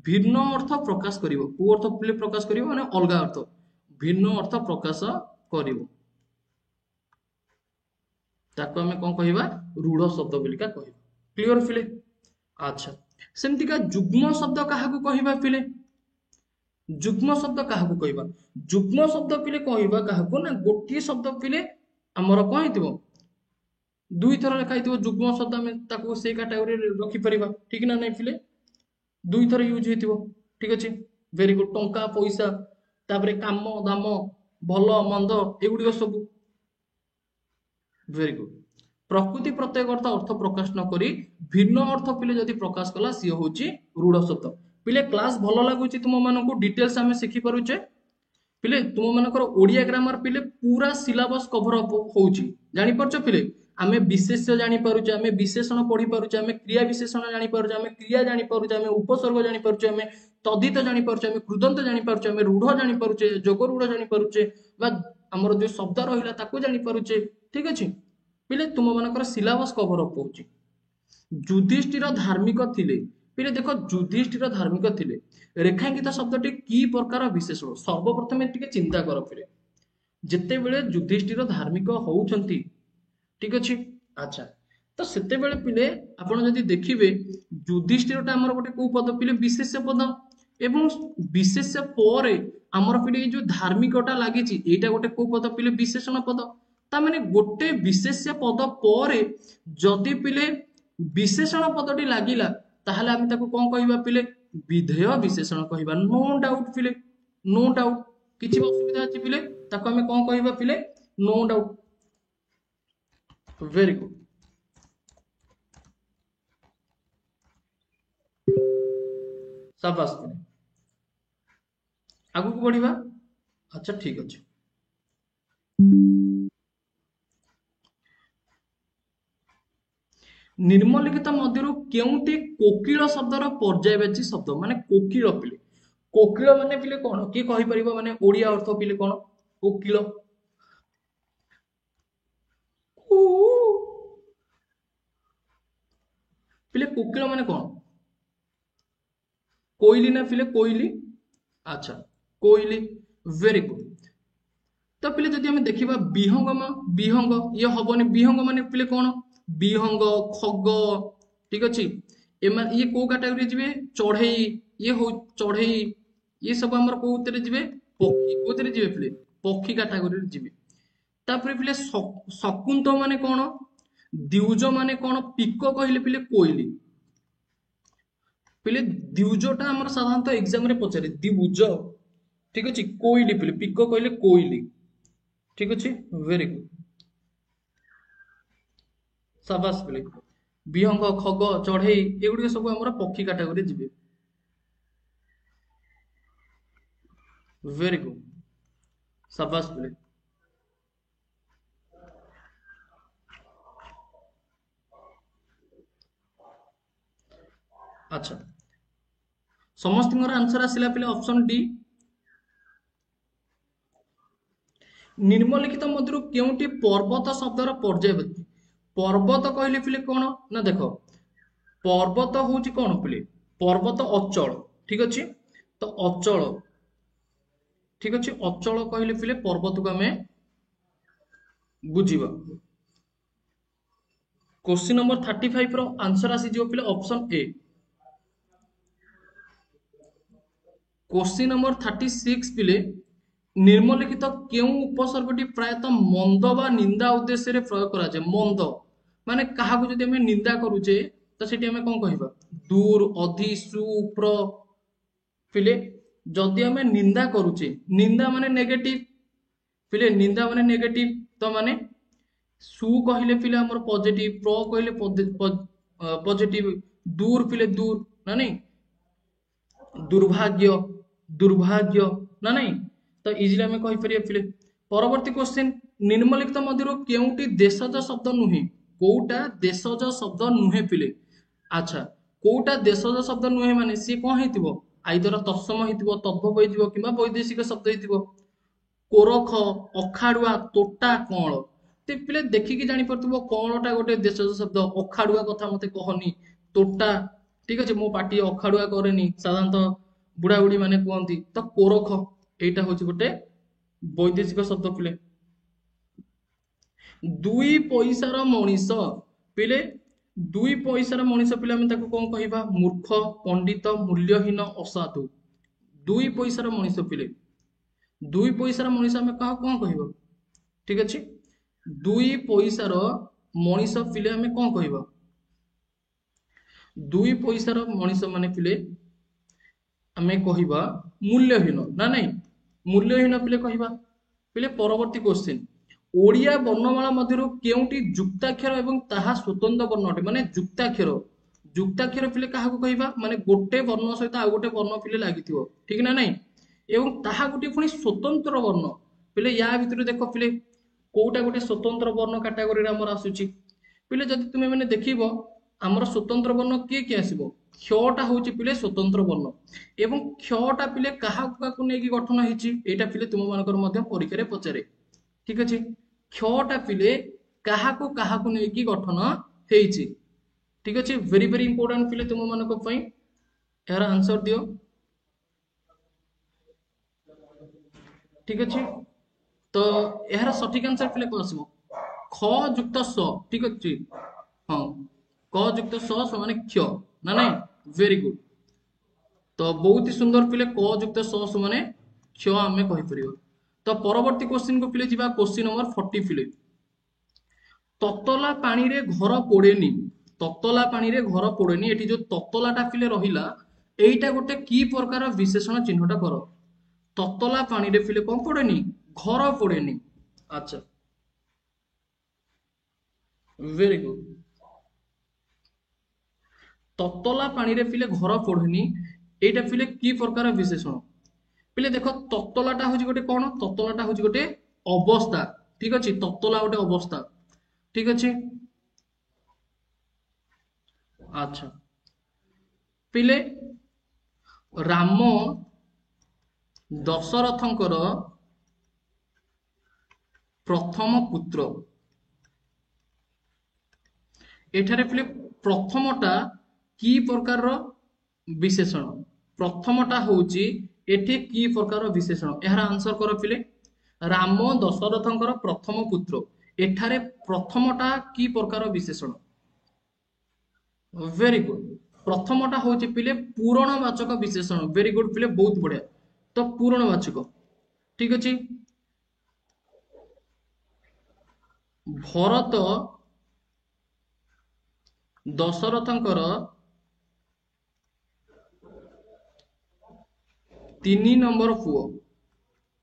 भिन्न अर्थ प्रकाश करिवो को अर्थ पिले प्रकाश करिवो माने अलगा अर्थ भिन्न अर्थ प्रकाश करिवो ताको हमें कोन कहिबा रूढ़ शब्द बोलिका कहिबा क्लियर पिले अच्छा सेमति का जुग्म शब्द काहा को कहिबा पिले जुग्म शब्द काहा को कहिबा जुग्म शब्द पिले कहिबा काहा को ना गोटी शब्द पिले हमर कोन हितबो दुई थर लिखा हितबो जुग्म शब्द हमें ताको से कैटेगरी रखि परिबा ठीक ना नै पिले दुई थर यूज हितबो ठीक अछि वेरी गुड टंका पैसा तापरे काम दाम भलो मंद एगुडी सब वेरी गुड प्रकृति प्रत्येक अर्थ प्रकाश न करी भिन्न अर्थ पिले जदि प्रकाश कला सी होची रूढ़ शब्द पिले क्लास भलो लागुची तुम मानको डिटेल्स हमें सिखि परुचे पिले तुम मानकर ओडिया ग्रामर पिले पूरा सिलेबस कवर अप होउची जानि परछो पिले आमे विशेष्य जानि पारुचे आमे विशेषण पढ़ी पारुचे आमे क्रिया विशेषण जानि पारुचे आमे क्रिया जानि पारुचे आमे उपसर्ग जानि पारुचे आमे तद्धित जानि पारुचे आमे कृदंत जानि पारुचे आमे रूढ़ जानि पारुचे जोग रूढ़ जानि पारुचे बा आमर जो शब्द रहा ताकू जानी पारुचे ठीक अच्छे पिले तुम मानकर सिलेबस कवर अप होची युधिष्ठिर धार्मिक थिले पिले देख युधिष्ठिर धार्मिक थिले रेखांकित शब्दटी की प्रकार विशेषण सर्वप्रथम टिके चिंता कर पिले जिते बेले युधिष्ठिर धार्मिक होउछंती ठीक अच्छे अच्छा तो सेते बेले पिले आपण जदि देखिबे युधिष्ठिरटा हमर गोटे को पद पिले विशेष्य पद एवं विशेष्य परे हमर पिले जो धार्मिकटा लागिची एटा गोटे को पद पिले विशेषण पद ता माने गोटे विशेष्य पद परे जदि पिले विशेषण पदटी लागिला ताहले आमे ताको कोन कहिबा पिले विधेय विशेषण कहिबा नो डाउट पिले नो डाउट किछि असुविधा अछि पिले ताको आमे कोन कहिबा पिले नो डाउट वेरी गुड शाबाश पिले आगु को बढ़िबा अच्छा ठीक अछि निम्नलिखित मध्यरु केउटी कोकिल शब्दर पर्यायवाची शब्द माने कोकिल पिले कोकिल माने पिले कोन की कहि परिबो माने ओडिया अर्थ पिले कोन कोकिल पिले कोकिल माने कोन कोइली ना पिले कोइली अच्छा कोइली वेरी गुड तो पिले जदि हमें देखिबा विहंग ये हबनी विहंग माने पिले कोन विहंग खग ठीक अछि ये को कैटेगरी जिवे चढ़ई ये हो चढ़ई ये सब हमर कोउतरे जिवे पक्षी कोउतरे जिवे पिले पक्षी कैटेगरी जिवे तापर पिले शकुंत माने कोन द्विज माने कोन पिको कहिले पिले कोइली पिले द्विजटा हमर साधारणतः एग्जाम रे पचारे द्विज ठीक अछि कोइली पिले पिको कहिले कोइली ठीक अछि वेरी गुड शाबाश पिले विहंग खग चढ़ई एगुडी सब हमर पक्षी कैटेगरी जिवे वेरी गुड शाबाश पिले अच्छा समस्त आंसर आसिला पिले ऑप्शन डी निम्नलिखित मध्यरु केउटी पर्वत शब्दर पर्यायवाची पर्वत कहले पिले कोन ना देखो पर्वत होची कोन पिले पर्वत अचल ठीक अछि तो अचल ठीक अछि अचल कहले पिले पर्वत को हमें बुझिबा क्वेश्चन नंबर 35 रो आंसर आसी जो पिले ऑप्शन ए क्वेश्चन नंबर 36 पिले निम्नलिखित केउ उपसर्गटी प्रायतः मंद बा निंदा उद्देश्य रे प्रयोग करा जाय मंद माने काहा को जदि हमें निंदा करूचे तो सेठी हमें कोन कहिबा दूर अधि सुप्र पिले जदि हमें निंदा करूचे निंदा माने नेगेटिव पिले निंदा माने नेगेटिव तो माने सु कहिले पिले हमर पॉजिटिव प्र कहिले पॉजिटिव दूर पिले दूर ना नहीं दुर्भाग्य दुर्भाग्य ना नहीं तो इजिली हमें कहि परिया पिले परवर्ती क्वेश्चन निम्नलिखित मध्यरु केउटी देशज शब्द नुहे कोउटा देशज शब्द नुहे पिले अच्छा कोउटा देशज शब्द नुहे माने सी कोन हेतिबो आइदर तत्सम हेतिबो तद्भव हेतिबो किबा वैदेशिक शब्द हेतिबो कोरख अखाडुआ तोटा कोळ ते पिले देखिकी जानि परतबो कोळटा गोटे देशज शब्द अखाडुआ कथा मते कहनी तोटा ठीक अछि मो पाटी अखाडुआ करेनी साधारणतः बुढ़ा बुढ़ी माने कहती तो कोरख एटा होची गोटे वैदेशिक शब्द पिले दुई पैसार मनीष पिले दुई पैसार मनीष पिले हम ताको कोन कहिबा मूर्ख पंडित मूल्यहीन असाधु दुई पैसार मनीष पिले दुई पैसार मनीष हम कहा कोन कहिबा ठीक अछि दुई पैसार मनीष पिले हम कोन कहिबा दुई पैसार मनीष माने पिले आमे कहिबा मूल्यहीन ना नहीं मूल्यहीन पिले कहिबा पिले परवर्ती क्वेश्चन ओडिया वर्णमाला मध्यरु केउटी जुक्ताक्षर एवं ताहा स्वतंत्र वर्ण अटे माने जुक्ताक्षर पिले काहा को कहिबा माने गोटे वर्ण सहित आ गोटे वर्ण पिले लागिथिबो ठीक ना नहीं एवं ताहा गोटे पुनी स्वतंत्र वर्ण पिले या भितर देखो पिले कोउटा गोटे स्वतंत्र वर्ण कैटेगरी रे हमर आसुची पिले जदि तुमे माने देखिबो हमर स्वतंत्र वर्ण के आसीबो क्षटा होची पिले स्वतंत्र वर्ण एवं क्षटा पिले काहा को नेकी गठन हिची एटा पिले तुम मानकर मध्य परीक्षा रे पचारे ठीक अच्छे क्षटा पिले काहाको काहाको नेकी गठन हेइछि ठीक अच्छे वेरी वेरी इंपोर्टेंट पिले तुम मानक पई यार आंसर दियो ठीक अच्छे तो यार सठिक आंसर पिले कोन आसीबो ख युक्त स ठीक अच्छे हाँ क युक्त स समान क्ष ना नहीं वेरी गुड तो बहुत ही सुंदर पिले क युक्त स समान क्ष आमे कहि परियो तो परवर्ती क्वेश्चन को पिले जिबा क्वेश्चन नंबर 40 पिले ततला पानी रे घर पोड़ेनी ततला पानी रे घर पोड़ेनी एठी जो ततलाटा पिले रहिला एइटा गोटे की प्रकार विशेषण चिन्हटा कर ततला पानी रे पिले कौन पोड़ेनी घर पोड़ेनी अच्छा वेरी गुड ततला पानी रे पिले घर पोड़ेनी एइटा पिले की प्रकार विशेषण पिले देखो ततलाटा होची गोटे कौन ततलाटा होची गोटे अवस्था ठीक अछि ततला गोटे अवस्था ठीक अछि अच्छा पिले राम दशरथंकर प्रथम पुत्र एठारे पिले प्रथमटा की प्रकार विशेषण प्रथमटा होची एठी की प्रकार विशेषण यार आंसर कर पिले राम दशरथंकर प्रथम पुत्र एठारे प्रथमटा की प्रकार विशेषण वेरी गुड प्रथमटा होची पिले पूरणवाचक विशेषण वेरी गुड पिले बहुत बढ़िया तो पूरणवाचक ठीक अछि भरत दशरथंकर 3 नंबर पुओ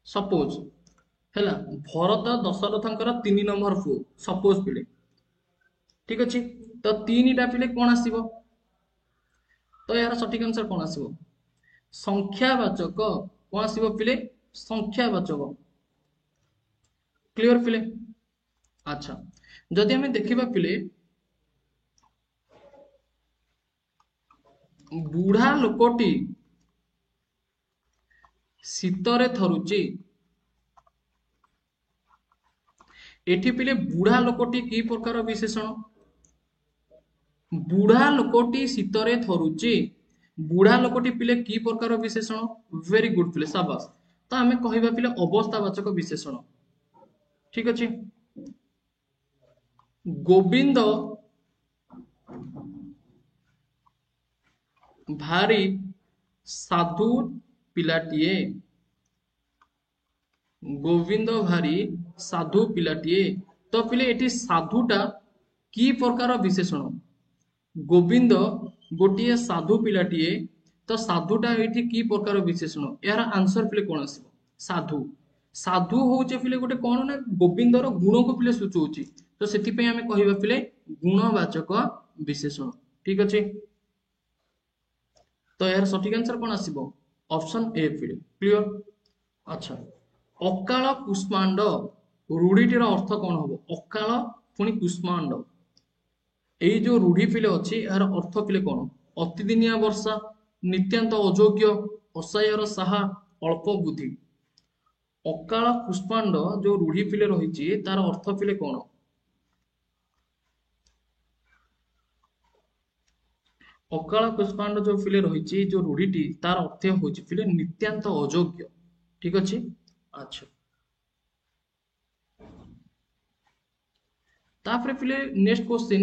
सपोज हैला भरत दशरथंकर 3 नंबर पुओ सपोज पिले ठीक अछि तो 3टा पिले कोन आसीबो तो यार सठिक आंसर कोन आसीबो संख्यावाचक कोन आसीबो पिले संख्यावाचक क्लियर पिले अच्छा जदि हमें देखिबा पिले बुढ़ा लोकटी शीतरे थरुची एठी पिले बुढ़ा लोकटी की प्रकार विशेषण बुढ़ा लोकटी शीतरे थरुची बुढ़ा लोकटी पिले की प्रकार विशेषण वेरी गुड पिले शाबाश तो आमे कहिबा पिले अवस्थावाचक विशेषण ठीक अछि गोविंद भारी साधु पिलाटीए गोविंद भारी साधु पिलाटीए तो पिले एटी साधुटा की प्रकार विशेषण गोविंद गोटिए साधु पिलाटीए तो साधुटा एटी की प्रकार विशेषण यार आंसर पिले कोन आसीबो साधु साधु होचे पिले गोटे कोन ना गोविंदर गुण को पिले सूचौची तो सेति पे हमें कहिबा पिले गुणवाचक विशेषण ठीक अछि तो यार सठिक आंसर कोन आसीबो ऑप्शन ए पिले क्लियर अच्छा अकाल कुष्मांड रूढ़ीटीर अर्थ कौन हम अकाल पुणी कुष्मांड यही जो रूढ़ी पिले अच्छी यार अर्थ पिले कौन अतिदिनिया वर्षा नित्यांत अयोग्य असायर साहा अल्प बुद्धि अकाल कुष्मांड जो रूढ़ी पिले रही तार अर्थ पिले कौन अकाल कुष्मांड जो पिले रही जो रूढ़ीटी तार अर्थ हो पिले नित्यांत अयोग्य ठीक अच्छे अच्छा तापर पिले नेक्स्ट क्वेश्चन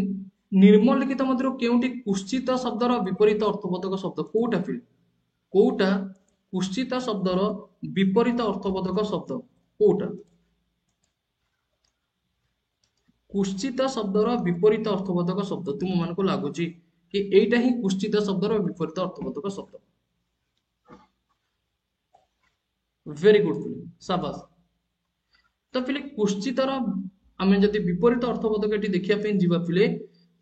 निर्मलिखित मध्य केउटी कुश्चित शब्दर विपरीत अर्थबोधक शब्द कोटा पिले कोटा कुश्चित शब्दर विपरीत अर्थबोधक शब्द कोटा कुश्चित शब्दर विपरीत अर्थबोधक शब्द तुम मान को लगुच कि एटा ही कुश्चित शब्दर विपरीत अर्थबोधक शब्द वेरी गुड पिले शाबाश तो पिले कुश्चितर आमे जदि विपरीत अर्थबोधक एटी देखिया पे जीवा पिले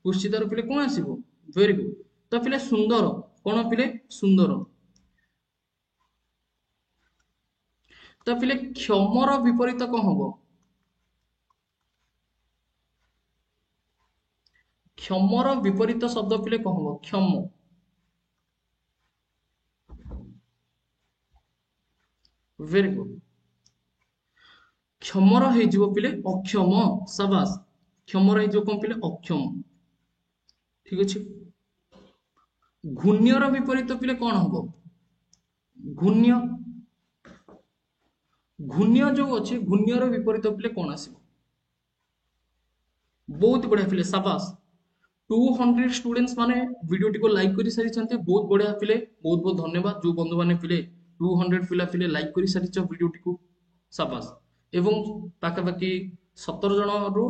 कुश्चितर पिले कोन आसीबो वेरी गुड तो पिले सुंदर कोन पिले सुंदर तो पिले क्षमर विपरीत कोन हबो क्षमर विपरीत शब्द पिले कोन हबो क्षम वेरी गुड क्षमर हो पिले अक्षम साबास क्षमर हो कौन पिले अक्षम ठीक अच्छे घूर्ण्यर विपरीत पिले कौन हम घूर्ण्य घूर्ण्य जो अच्छे घूर्ण्यर विपरीत पिले कौन आस बहुत बढ़िया पिले साबास 200 स्टूडेंट्स माने वीडियो टी को लाइक कर सारी बहुत बढ़िया पिले बहुत बहुत धन्यवाद जो बंधु माने पिले 200 पिला पिले लाइक कर सारी वीडियो टी को साबास एवं पाखापाखि 17 जन रु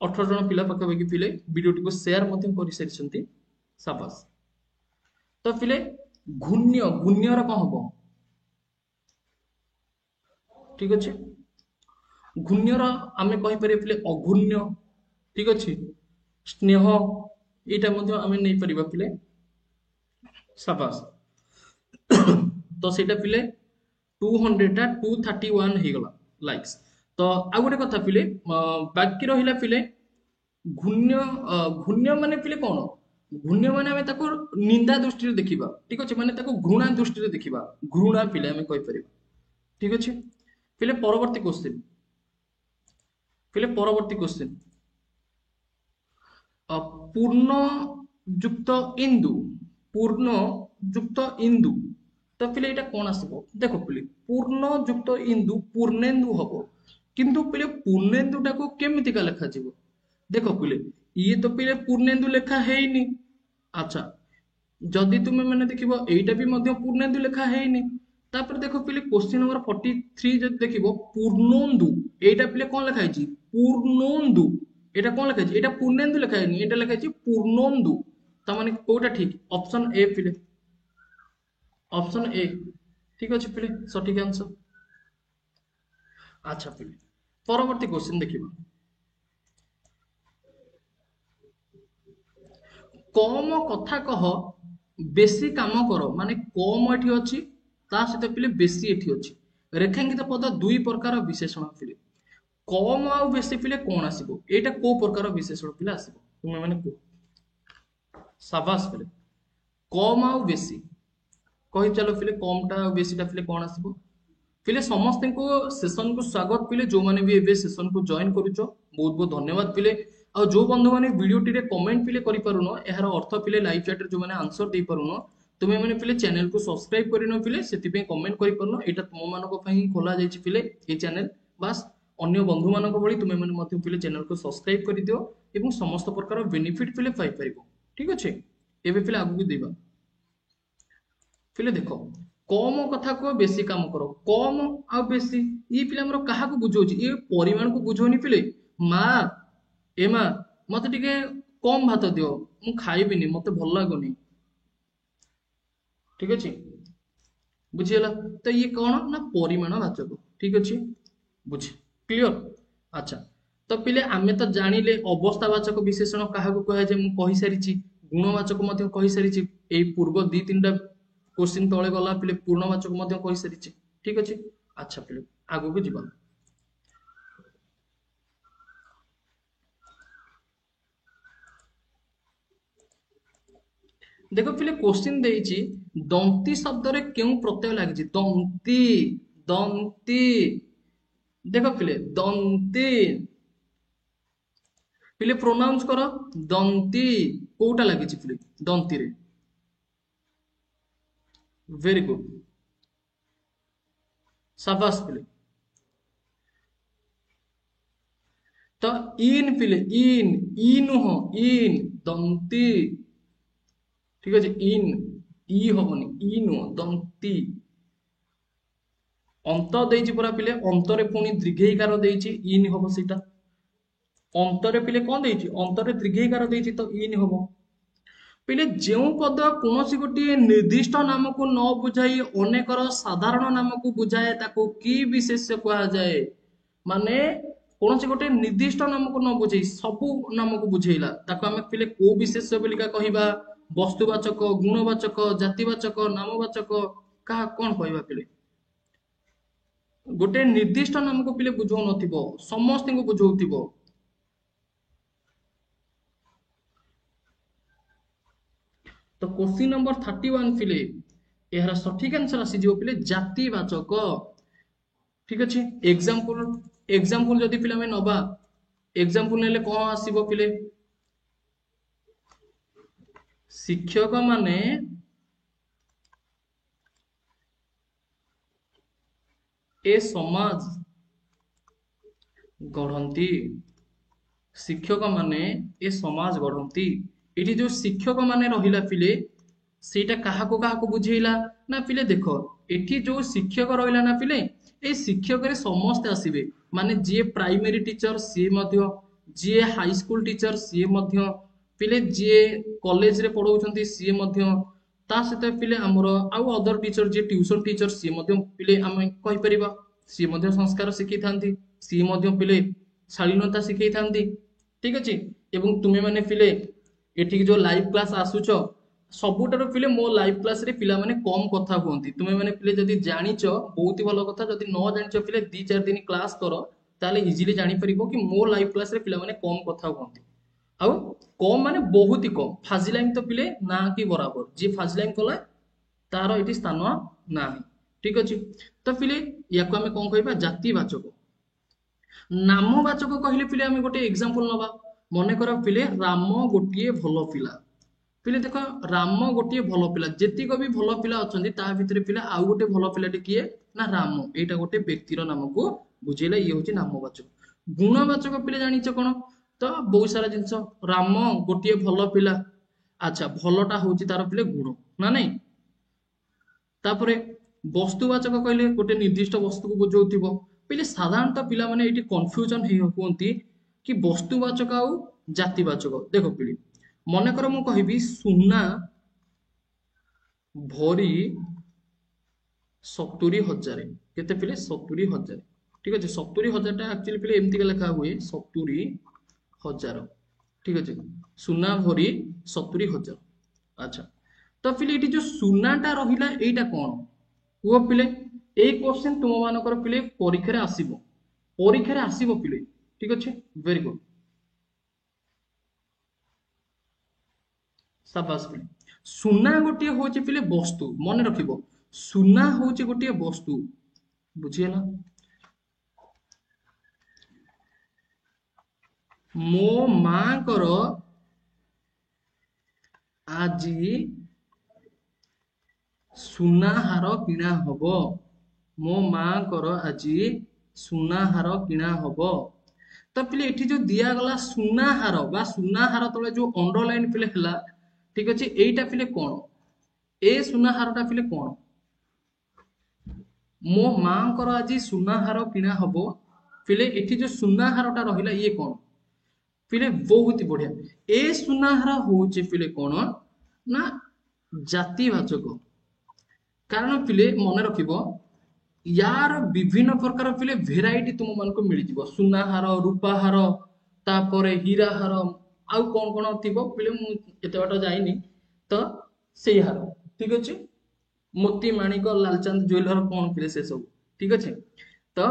18 जन पिला पाखापाखि पिले वीडियो टी को शेयर कर सारी साबास तो पिले घूर्ण्य घूर्ण्यर कौन हम ठीक अच्छे घूर्ण्यर आम कहीपर पिले अघूर्ण्य ठीक अच्छे स्नेह यहाँ आम नहीं पार पिले साबास तो सेटा पिले 200 टा 231 हो गला लाइक्स तो आ गोटे कथा पिले बाकी रहिला पिले घूर्ण्य घूर्ण्य माने पिले कौन घूर्ण्य माने आमे ताको निंदा दृष्टि देखिबा ठीक अच्छे माने ताको घृणा दृष्टि देखिबा घृणा पिले आमे कहि परिबा ठीक अच्छे पिले परवर्ती क्वेश्चन पिले परवर्ती क्वेश्चन पूर्ण युक्त इंदु पूर्ण युक्त इंदु तो पिले एटा कौन आसबो देखो पिले पूर्ण युक्त इंदु पूर्णेन्दु हबो किंतु पिले पूर्णेन्दुटा को केमिति का लिखा जीवो देखो पिले ये तो पिले पूर्णेन्दु लेखा हेइनी अच्छा जदि तुमे माने देखिबो एटा भी मध्य पूर्णेन्दु लेखा हेइनी तापर देखो पिले क्वेश्चन नंबर 43 जदि देखिबो पूर्णोन्दु एटा पिले कोन लिखा हिची पूर्णोन्दु एटा कोन लिखा हिची एटा पूर्णेन्दु लिखा हेइनी एटा लिखा हिची पूर्णोन्दु ता माने कोटा ठीक ऑप्शन ए पिले ऑप्शन ए ठीक अछि पिले सठिक आंसर अच्छा पिले परवर्ती क्वेश्चन देखिबो कम कथा कह बेसी काम कर माने कम एठी अछि ता सहित पिले बेसी एठी अछि रेखांकित पद दुई प्रकार विशेषण पिले कम आ बेसी पिले कोन आसीबो एटा को प्रकार विशेषण पिले आसीबो तुमे माने को शाबाश पिले कम आ बेसी कहि चलो पिले कमटा आ बेसीटा पिले कोन आसीबो पिले समस्त को सेशन को स्वागत पिले जो माने भी एबे सेशन को जॉइन करूचो बहुत बहुत धन्यवाद पिले आ जो बंधु माने वीडियो टी रे कमेंट पिले करि पारुनो एहार अर्थ पिले लाइव चैट रे जो माने आंसर दे पारुनो तुमे माने पिले चैनल को सब्सक्राइब करिनो पिले सेति पे कमेंट करि पारुनो एटा तुम मानको पई खोला जायछि पिले ए चैनल बस अन्य बंधु मानको भली तुमे माने मते पिले चैनल को सब्सक्राइब करि दियो एवं समस्त प्रकार बेनिफिट पिले पाई परिबो ठीक अछि एबे पिले आगु देबा पिले देखो कम कथा को बेसी काम करो कम आ बेसी ये पिले हमरो काहा को बुझौछि ये परिमाण को बुझोनी पिले मां ए मां मते टिके कम भात दियो मु खाइबिनी मते भल लागोनी ठीक अछि बुझियला तो ये कौन ना परिमाण वाचक ठीक अछि बुझी क्लियर अच्छा तो पिले आमे तो जानिले अवस्थावाचक विशेषण काहा को कहे जे मु कहि सारिछि गुणवाचक मते कहि सारिछि एई पूर्व दी तीनटा क्वेश्चन तळे गला पिले पूर्णवाचक मते कहि सारिछि ठीक अछि अच्छा पिले आगु को जीवा देखो पिले क्वेश्चन देइछि दंती शब्द रे केउ प्रत्यय लागिछि दंती दंती देखो पिले दंती पिले प्रोनाउंस करो दंती कोटा लागिछि पिले दंती रे वेरी गुड शाबाश पिले तो इन पिले इन हो इन दंती ठीक है इन इ हबनी इन हो दंती अंत देइछि पूरा पिले अंतरे पुनी दीर्घईकार देइछि इन हबो सेटा अंतरे पिले कोन देइछि अंतरे दीर्घईकार देइछि तो इन हबो पिले जेउ पद कोनोसी गोटी निर्दिष्ट नाम को न बुझाई अनेकर साधारण नाम को बुझाए ताको की विशेष्य कहा जाए माने कोनोसी गोटे निर्दिष्ट नाम को न बुझाई सबु नाम को बुझेइला ताको हमें पिले को विशेष्य बोलिका कहिबा वस्तुवाचक गुणवाचक जातिवाचक नामवाचक कहा कोन कहबा पिले गोटे निर्दिष्ट नाम को पिले बुझौ नथिबो समस्त को बुझौथिबो तो क्वेश्चन नंबर 31 पिले यार सठिक आंसर आसी जो पिले जातिवाचक ठीक अछि एग्जांपल एग्जांपल जदि पिले में नबा एग्जांपल नेले कौन आसीबो पिले शिक्षक माने ए समाज गढ़ंती शिक्षक माने ए समाज गढ़ंती एठी जो शिक्षक माने रहिला पिले सेटा काहाको काहाको बुझेइला ना पिले देखो एठी जो शिक्षक रहिला ना पिले ए शिक्षक रे समस्त आसीबे माने जे प्राइमरी टीचर सी मध्य जे हाई स्कूल टीचर सी मध्य पिले जे कॉलेज रे पढौछंती सी मध्य ता सहित पिले हमर आउ अदर टीचर जे ट्यूशन टीचर सी मध्य पिले हम कहि परिबा सी मध्य संस्कार शिखै थांती सी मध्य पिले शालीनता शिखै थांती ठीक अछि एवं तुमे माने पिले एठी जो लाइव क्लास आसुच सबुटार पिले मो लाइव क्लास रे पिला माने कम कथा हुअंती तुमे माने पिले जदि जानिच बहुत ही भलो कथा जदि न जानिच पिले 2-4 दिन क्लास करो ताले इजीली जानि परिबो कि मो लाइव क्लास रे पिला माने कम कथा हुअंती आउ कम माने बहुत ही कम फाजिलाइम तो पिले ना कि बराबर जे फाजिलाइम कला तार एठी स्थान नाही ठीक अछि तो पिले याको हमें कोन कहबा जातिवाचक नामवाचक कहले पिले हमें गोटे एग्जांपल नबा मने कर पिले राम गोटिए भलो पिला पिले देखो राम गोटिए भलो पिला जेतिक भी भलो पिला अछंती ता भितरे पिला आउ गोटे भलो पिलाटे किए ना राम एटा गोटे व्यक्तिर नाम को बुझेला ये होची नामवाचक गुणवाचक पिले जानिछ कोन तो बहुत सारा जिंस राम गोटिए भलो पिला अच्छा भलोटा होची तार पिले गुण ना नहीं तापरे वस्तुवाचक कहले गोटे निर्दिष्ट वस्तु को बुझौथिबो पिले साधारणतः पिला माने एटी कंफ्यूजन हे होंती कि वस्तुवाचक आउ जातिवाचक देखो पिले मन कर मु कहिबी सुना भरी 70,000 केते पिले 70,000 ठीक अछि 70,000 टा एक्चुअली पिले एमती के लिखा हुए 70,000 ठीक अछि सुना भरी 70,000 अच्छा तो पिले एटी जो सुनाटा रहिला एटा कोन वो पिले ए क्वेश्चन तुम मानकर पिले परीक्षा रे आसीबो पिले ठीक अछि वेरी गुड शाबाश पिले सुना गोटे होचे पिले वस्तु मन रखिबो सुना होचे गोटे वस्तु बुझियला मो मां करो आजी सुनाहार किणा हबो मो मां करो आजी सुनाहार किणा हबो तो पिले एठी जो दिया गला सुनाहार बा सुनाहार तले जो अंडरलाइन पिले हला ठीक अछि एटा पिले कोन ए सुनाहारटा पिले कोन मो मां करो आजी सुनाहार किणा हबो पिले एठी जो सुनाहारटा रहिला ये कोन पिले बहुत ही बढ़िया ए सुनाहार होचे पिले कोन ना जातिवाचक कारण पिले मन रखिबो यार विभिन्न प्रकार पिले भेराइटी तुम मन को मिल जिवो सुनाहार रूपाहार तापरे हीराहार आउ कोन कोन थिबो पिले मु एते बाटो जाईनी तो सेई हार ठीक अछि मोती माणिक लालचंद ज्वेलर कोन पिले से सब ठीक अछि तो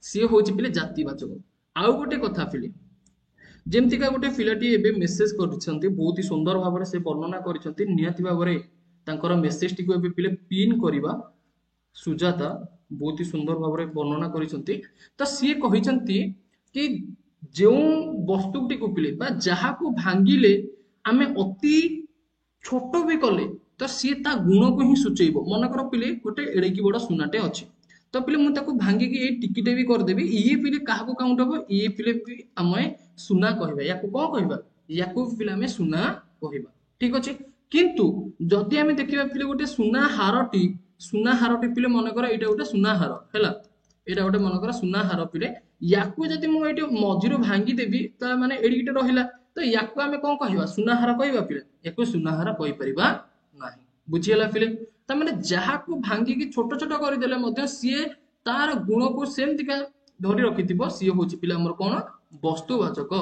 सी होची पिले जातिवाचक आउ गोटे कथा पिले जेमति का गोटे पिलाटी एबे मेसेज करिसंती बहुत ही सुंदर भाबरे से वर्णना करिसंती नियति भाबरे तांकर मेसेज टी को एबे पिले पिन करिबा सुजाता बहुत ही सुंदर भाबरे वर्णना करिसंती तो सी कहिसंती कि जो वस्तुटी को पिले बा जहा को भांगिले आमे अति छोट भी कले तो सी ता गुण को ही सूचेइबो मन कर पिले गोटे एडे की बड़ सुनाटे अछि तो पिले मु ताको भांगी कि ए टिकिटे भी कर देबी ये पिले काहा को काउंट हबो ये पिले भी हमें सुना कहबा याको कोन कहबा याको पिले हमें सुना कहबा ठीक अछि किंतु जदि हमें देखिबा पिले गोटे सुना हारटी पिले मन कर एटा गोटे सुना हार हैला एटा गोटे मन कर सुना हार पिले याको जदि मु एटी मझिरो भांगी देबी त माने एडिटे रहिला तो याको हमें कोन कहबा सुना हार कहबा पिले याको सुना हार कहि परिबा नाही बुझियला पिले त माने जहा को भांगी की छोट छोट कर देले मध्य सीए तार गुण को सेमति का धरि रखिथिबो सीए होची पिले हमर कोन वस्तुवाचक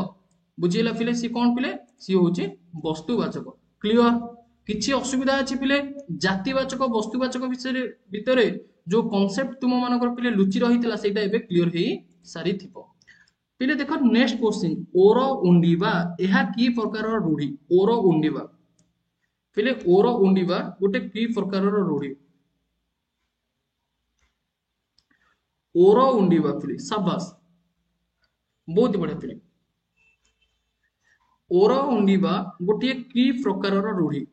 बुझियला पिले सी कोन पिले सी होची वस्तुवाचक क्लियर किछि असुविधा अछि पिले जातिवाचक वस्तुवाचक विषय भितरे जो कांसेप्ट तुम मानकर पिले लुचि रहितला सेटा एबे क्लियर हेई सारी थिबो पिले देखो नेक्स्ट क्वेश्चन ओर उंडीबा एहा की प्रकार रूढ़ी ओर उंडीबा पिले ओर उंडीबा गोटे की प्रकार रूढ़ी ओर उंडीबा पिले शाबाश बहुत बढ़िया पिले। ओर उंडीबा गोटे कि प्रकारर रूढ़ी।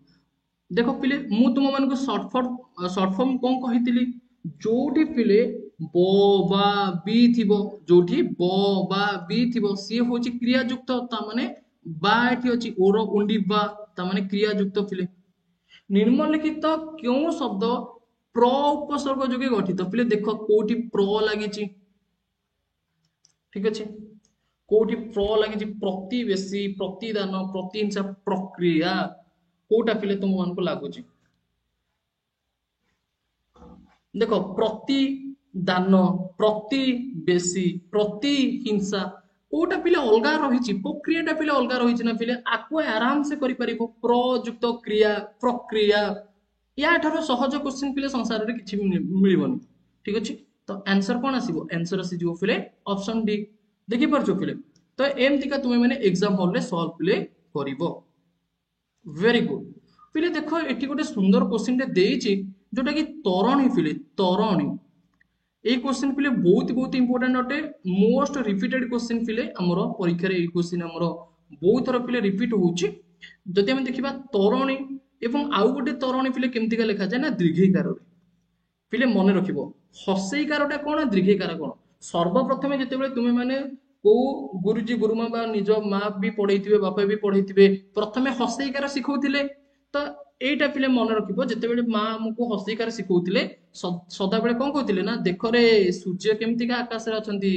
देख पिले मु तुम मान सर्ट फॉर्म कौन कही जोठी पिले ब बा बी थिबो जोठी ब बा बी थिबो सी होची क्रियायुक्त ता माने बा एठी अछि ओर उंडीबा ता माने क्रियायुक्त पिले। निम्नलिखित क्यों शब्द प्र उपसर्ग जोगे गठित पिले देख कोठी प्र लागिची ठीक अछि कोठी प्र लागिची प्रतिवेशी प्रतिदान प्रतिहिंसा प्रक्रिया कोटा पिले तुम मान को लागुची देख प्रति दान प्रति बेसी प्रति हिंसा कोटा पिले अलगा रही प्रक्रियाटा पिले अलगा रही ना पिले आपको आराम से करि परिबो प्रयुक्त क्रिया प्रक्रिया या ठारो सहज क्वेश्चन पिले संसार रे किछि मिलिबनी ठीक अछि तो आंसर कोन आसीबो आंसर आसीजो पिले ऑप्शन डी देखि परछो पिले तो एमती का तुमे माने एग्जाम हॉल रे सॉल्व पिले करिवो वेरी गुड पिले देखो एठी गोटे सुंदर क्वेश्चन टे देइछि जोटा कि तरणी पिले तरणी এই क्वेश्चन पिले बहुत इंपोर्टेंट अटे मोस्ट रिपीटेड क्वेश्चन पिले हमरो परीक्षा रे এই क्वेश्चन हमरो बहुत थर पिले रिपीट होउछि जदि हम देखिबा तरणी एवं आउ गोटे तरणी पिले केमति का लिखा जाय ना दीर्घईकार रे पिले मने रखिबो हसईकारटा कोन दीर्घईकार कोन सर्वप्रथमे जेतेबेले तुमे माने को गुरुजी गुरुमा बा निज माँ भी पढ़ेइथिबे बापा भी पढ़ेइथिबे प्रथमे हसईकार सिखौथिले तो एटा पिले मन रखिबो जेतेबेले माँ हमको हसईकार सिखौथिले सदा बेले कोन कहउथिले ना देखो रे सूर्य केमति का आकाश रे अछंती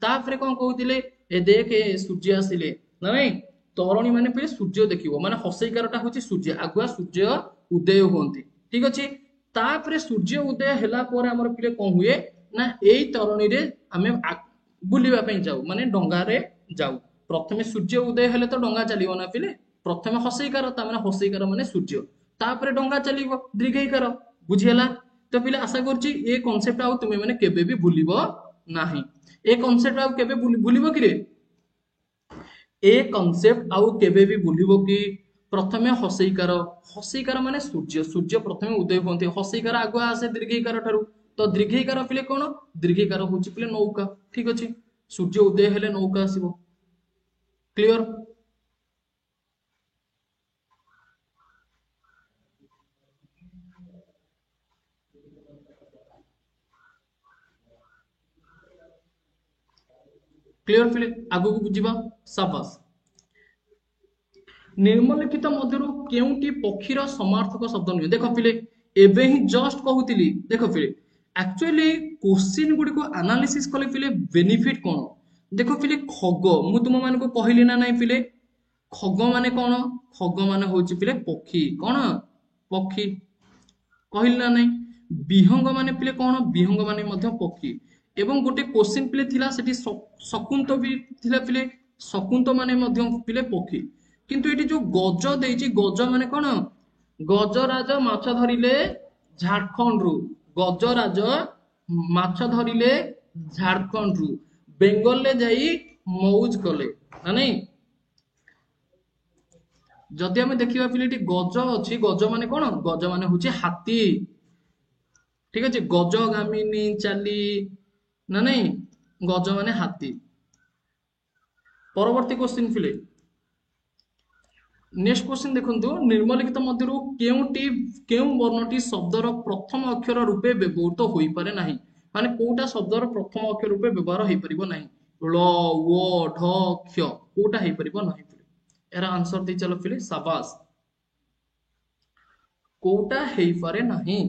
तापरे कोन कहउथिले ए देखे सूर्य आसिले ना नहीं तरणी माने पिले सूर्य देखिबो माने हसईकारटा होची सूर्य आगुआ सूर्य उदय होंती ठीक अछि तापरे सूर्य उदय हैला पर हमर पिले कोन हुए ना एई तरणी रे हमें बुलिबा पई जाऊ माने डंगा रे जाऊ प्रथमे सूर्य उदय हेले तो डंगा चलिबो ना पिले प्रथमे हसईकार ता माने हसईकार माने सूर्य तापरे डंगा चलिबो दीर्घईकार बुझियला तो पिले आशा करछि ए कांसेप्ट आउ तुमे माने केबे भी भूलिबो नाही ए कांसेप्ट आउ केबे भूलिबो कि रे ए कांसेप्ट आउ केबे भी भूलिबो कि प्रथमे हसईकार हसईकार माने सूर्य सूर्य प्रथमे उदय होंते हसईकार आगुआ आसे दीर्घईकार ठारू तो दीर्घईकार पिले कोन दीर्घईकार होची पिले नौका ठीक अछि सूर्य उदय हेले नौका आसीबो क्लियर क्लियर पिले आगु को बुझिबा शाबाश निम्नलिखित मध्यरु केउटी पक्षीर समार्थक शब्द नुहे देख पिले एबे ही जस्ट कहूतिली देख पिले एक्चुअली क्वेश्चन गुडी को एनालिसिस कले पिले बेनिफिट कोन देख पिले खग मु तुम मान को कहली ना नहीं पिले खग माने कोन खग माने होची पिले पक्षी कोन पक्षी कहली ना नहीं विहंग माने पिले कोन विहंग माने मध्य पक्षी एवं गोटे क्वेश्चन पिले थिला सेठी शकुंत भी थिला पिले शकुंत माने मध्य पिले पक्षी किंतु एटी जो गज देइची गज माने कोन गजराज माछ धरिले झारखंड रु गजराज माछ धरिले झारखंड रु बेंगल ले जाई मौज कले ना नहीं जदि हमें देखिबा पिले एटी गज अछि गज माने कोन गज माने होची हाथी ठीक अछि गजगामिनी चाली ना नहीं गज माने हाथी परवर्ती क्वेश्चन फिले नेक्स्ट क्वेश्चन देखंतु निम्नलिखित मध्यरु केउ वर्णटी शब्दर प्रथम अक्षर रूपे व्यवहृत होई पारे नाही माने कोटा शब्दर प्रथम अक्षर रूपे व्यवहार होई परिबो नाही ल व ढ क्ष कोटा होई परिबो नाही एरा आंसर दे चलो फिले शाबाश कोटा हेई पारे नाही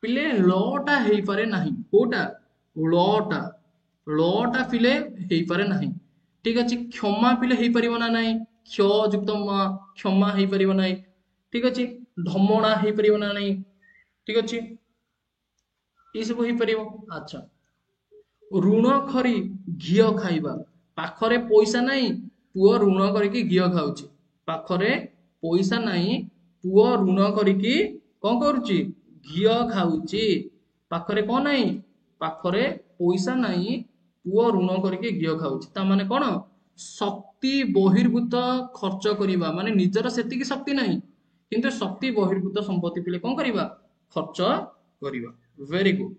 पिले लटा हेई पारे नाही कोटा लटा लटा पिले हेई पारे नाही ठीक अछि क्षमा पिले हेई परिबो ना नाही क्ष युक्त क्षमा हेई परिबो नाही ठीक अछि धमणा हेई परिबो ना नाही ठीक अछि ई सब हेई परिबो अच्छा ऋण खरी घियो खाइबा पाखरे पैसा नाही पुओ ऋण करिकि घियो खाउची पाखरे पैसा नाही पुओ ऋण करिकि कोन करूची घियो खाउची पाखरे कोन नाही पाखरे पैसा नाही पुओ ऋण करिकि घियो खाउची ता माने कोन शक्ति बहिर्भूत खर्च करिबा माने निजर सेति की शक्ति नाही किंतु शक्ति बहिर्भूत संपत्ति पिले कोन करिबा खर्च करिबा वेरी गुड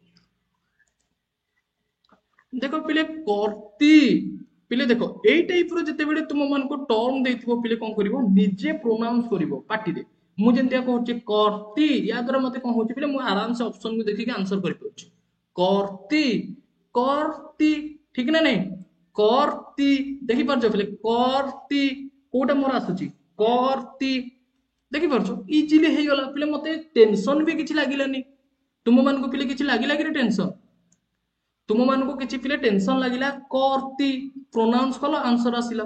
देखो पिले कर्ती पिले देखो एई टाइप रो जते बेले तुम मान को टर्म देथिबो पिले कोन करिवो निजे प्रोनाउंस करिवो पाटी दे मु जेंतिया कहूची कर्ती या द्वारा मते कोन होची पिले मु आराम से ऑप्शन को देखि के आंसर करि पउची कर्ती कर्ती ठीक ना नहीं कर्ती देखि परछो पिले कर्ती कोटा मोर आसुची कर्ती देखि परछो इजीली हे गला पिले मते टेंशन भी किछि लागिलानी तुम मान को पिले किछि लागिला कि टेंशन तुम मान को किछि पिले टेंशन लागिला करती प्रोनाउंस कलो आंसर आसिला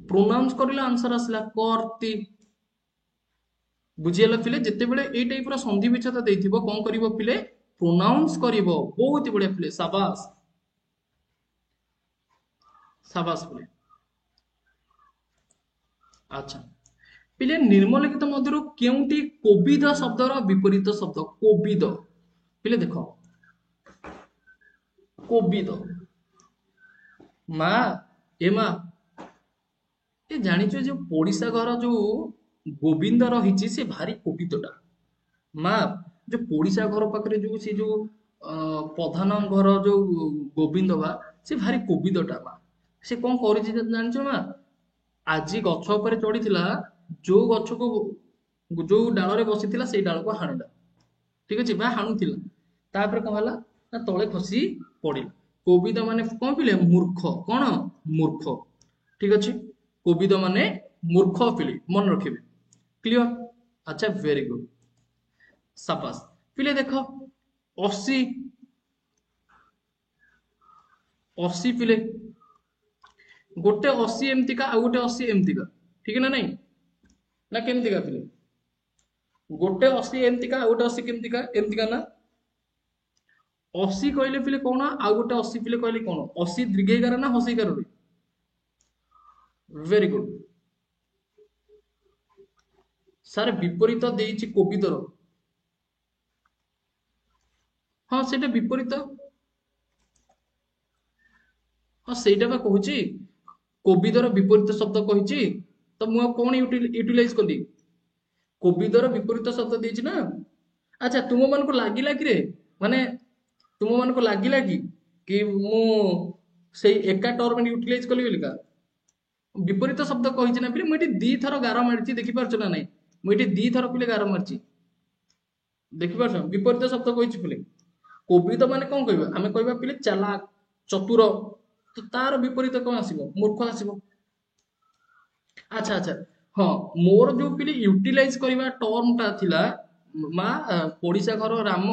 प्रोनाउंस करिला आंसर आसिला करती बुझियला पिले जते बेले एई टाइप रो संधि विच्छेद देथिबो कोन करिवो पिले प्रोनाउंस करिवो बहुत बढ़िया पिले शाबाश शाबाश पिले अच्छा पिले निर्मलिखित मध्यरु केउंटी कोविद शब्दर विपरीत शब्द कोविद पिले देखो कोविद ମା ଏ ମା ଏ ଜାଣିଛ ଯୋଉ ପଡିଶା ଘର ଯୋଉ ଗୋବିନ୍ଦ ରହିଛି ସେ ଭାରି କୋବିଦଟା ମା ଯୋଉ ପଡିଶା ଘର ପାଖରେ ଯୋଉ ସେ ଯୋଉ ପ୍ରଧାନ ଘର ଯୋଉ ଗୋବିନ୍ଦ ବା ସେ ଭାରି କୋବିଦଟା ମା ସେ କଣ କରିଛି ଜାଣିଛ ମା ଆଜି ଗଛ ଉପରେ ଚଢିଥିଲା ଯୋଉ ଗଛକୁ ଯୋଉ ଡାଳରେ ବସିଥିଲା ସେଇ ଡାଳକୁ ହାଣିଲା ঠিক ଅଛି ବା ହାଣୁଥିଲା ତାପରେ କଣ ହେଲା ନା ତଳେ ଖସି ପଡିଲା କୋବିଦ ମାନେ କଣ ପିଲେ ମୂର୍ଖ କଣ ମୂର୍ଖ ঠিক ଅଛି କୋବିଦ ମାନେ ମୂର୍ଖ ପିଲେ ମନେ ରଖିବେ କ୍ଲିୟର ଆଚ୍ଛା ଭେରି ଗୁଡ ସାବାସ ପିଲେ ଦେଖ 80 80 ପିଲେ ଗୋଟେ 80 ଏମତିକା ଆଉ ଗୋଟେ 80 ଏମତିକା ଠିକ ନା ନାଇଁ ନା କେମତିକା ପିଲେ ଗୋଟେ 80 ଏମତିକା ଆଉ ଗୋଟେ 80 କେମତିକା ଏମତିକା ନା 80 କହିଲେ ପିଲେ କଣ ଆଉ ଗୋଟେ 80 ପିଲେ କହିଲେ କଣ 80 ଦୀର୍ଘଇକାର ନା ହସଇକାର ରୁହେ ଭେରି ଗୁଡ ସାର୍ ବିପରୀତ ଦେଇଛି କୋବିଦର ହଁ ସେଇଟା ବିପରୀତ ହଁ ସେଇଟା ବା କହୁଛି କୋବିଦର ବିପରୀତ ଶବ୍ଦ କହିଛି ତ ମୁଁ ଆଉ କଣ ୟୁଟିଲାଇଜ କଲି କୋବିଦର ବିପରୀତ ଶବ୍ଦ ଦେଇଛି ନା ଆଚ୍ଛା ତୁମ ମାନଙ୍କୁ ଲାଗିଲା କି ରେ ମାନେ ତୁମ ମାନଙ୍କୁ ଲାଗିଲା କି ମୁଁ ସେଇ ଏକା ଟର୍ମ ୟୁଟିଲାଇଜ କଲି ବୋଲିକା ବିପରୀତ ଶବ୍ଦ କହିଛି ନା ପିଲେ ମୁଁ ଏଠି ଦି ଥର ଗାର ମାରିଛି ଦେଖିପାରୁଛ ନା ନାଇଁ ମୁଁ ଏଠି ଦି ଥର ପିଲେ ଗାର ମାରିଛି ଦେଖିପାରୁଛ ବିପରୀତ ଶବ୍ଦ କହିଛି ପିଲେ କୋବିଦ ମାନେ କଣ କହିବା ଆମେ କହିବା ପିଲେ ଚାଲାକ ଚତୁର ତ ତାର ବିପରୀତ କଣ ଆସିବ ମୂର୍ଖ ଆସିବ ଆଚ୍ଛା ଆଚ୍ଛା ହଁ ମୋର ଯୋଉ ପିଲେ ୟୁଟିଲାଇଜ କରିବା ଟର୍ମ ଟା ଥିଲା ମା ପଡିଶା ଘର ରାମ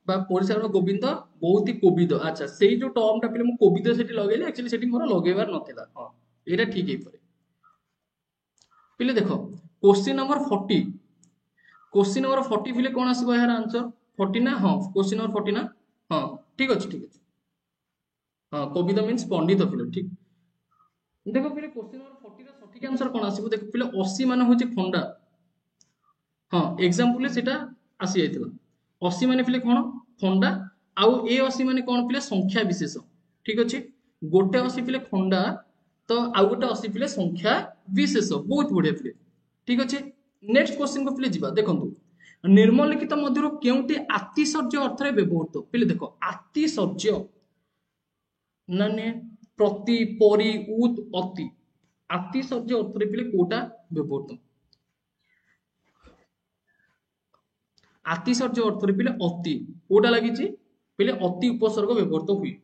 ବା ପଡିଶା ଘର ଗୋବିନ୍ଦ ବହୁତ କୋବିଦ ଆଚ୍ଛା ସେଇ ଯୋଉ ଟର୍ମ ଟା ପିଲେ ମୁଁ କୋବିଦ ସେଠି ଲଗେଇଲି ଆକ୍ଚୁଆଲି ସେଠି ମୋର ଲଗେଇବାର ନଥିଲା ହଁ ଏଇଟା ଠିକ ହେଇପାରେ ପିଲେ ଦେଖ क्वेश्चन नंबर 40 क्वेश्चन नंबर 40 पिले कौन आसीबो यार आंसर 40 ना हाँ क्वेश्चन नंबर 40 ना हाँ ठीक अछि हाँ कविता मींस पंडित पिले ठीक देखो पिले क्वेश्चन नंबर 40 रा सठिक आंसर कौन आसीबो देखो पिले 80 माने होची खंडा हाँ एग्जांपल सेटा आसी जाइतिला 80 माने पिले कोन खंडा आउ ए 80 माने कोन पिले संख्या विशेष ठीक अछि गोटे 80 पिले खंडा तो आउ गोटे 80 पिले संख्या विशेष बहुत बढ़िया पिले ठीक अछि नेक्स्ट क्वेश्चन को पिले जिबा देखंतु निर्मलिखित मध्यरु केउटी आतिशर्य अर्थ रे व्यवहृत पिले देखो आतिशर्य नाने प्रति परि उत अति आतिशर्य अर्थ रे पिले कोटा व्यवहृत आतिशर्य अर्थ रे पिले अति कोटा लागिची पिले अति उपसर्ग व्यवहृत हुई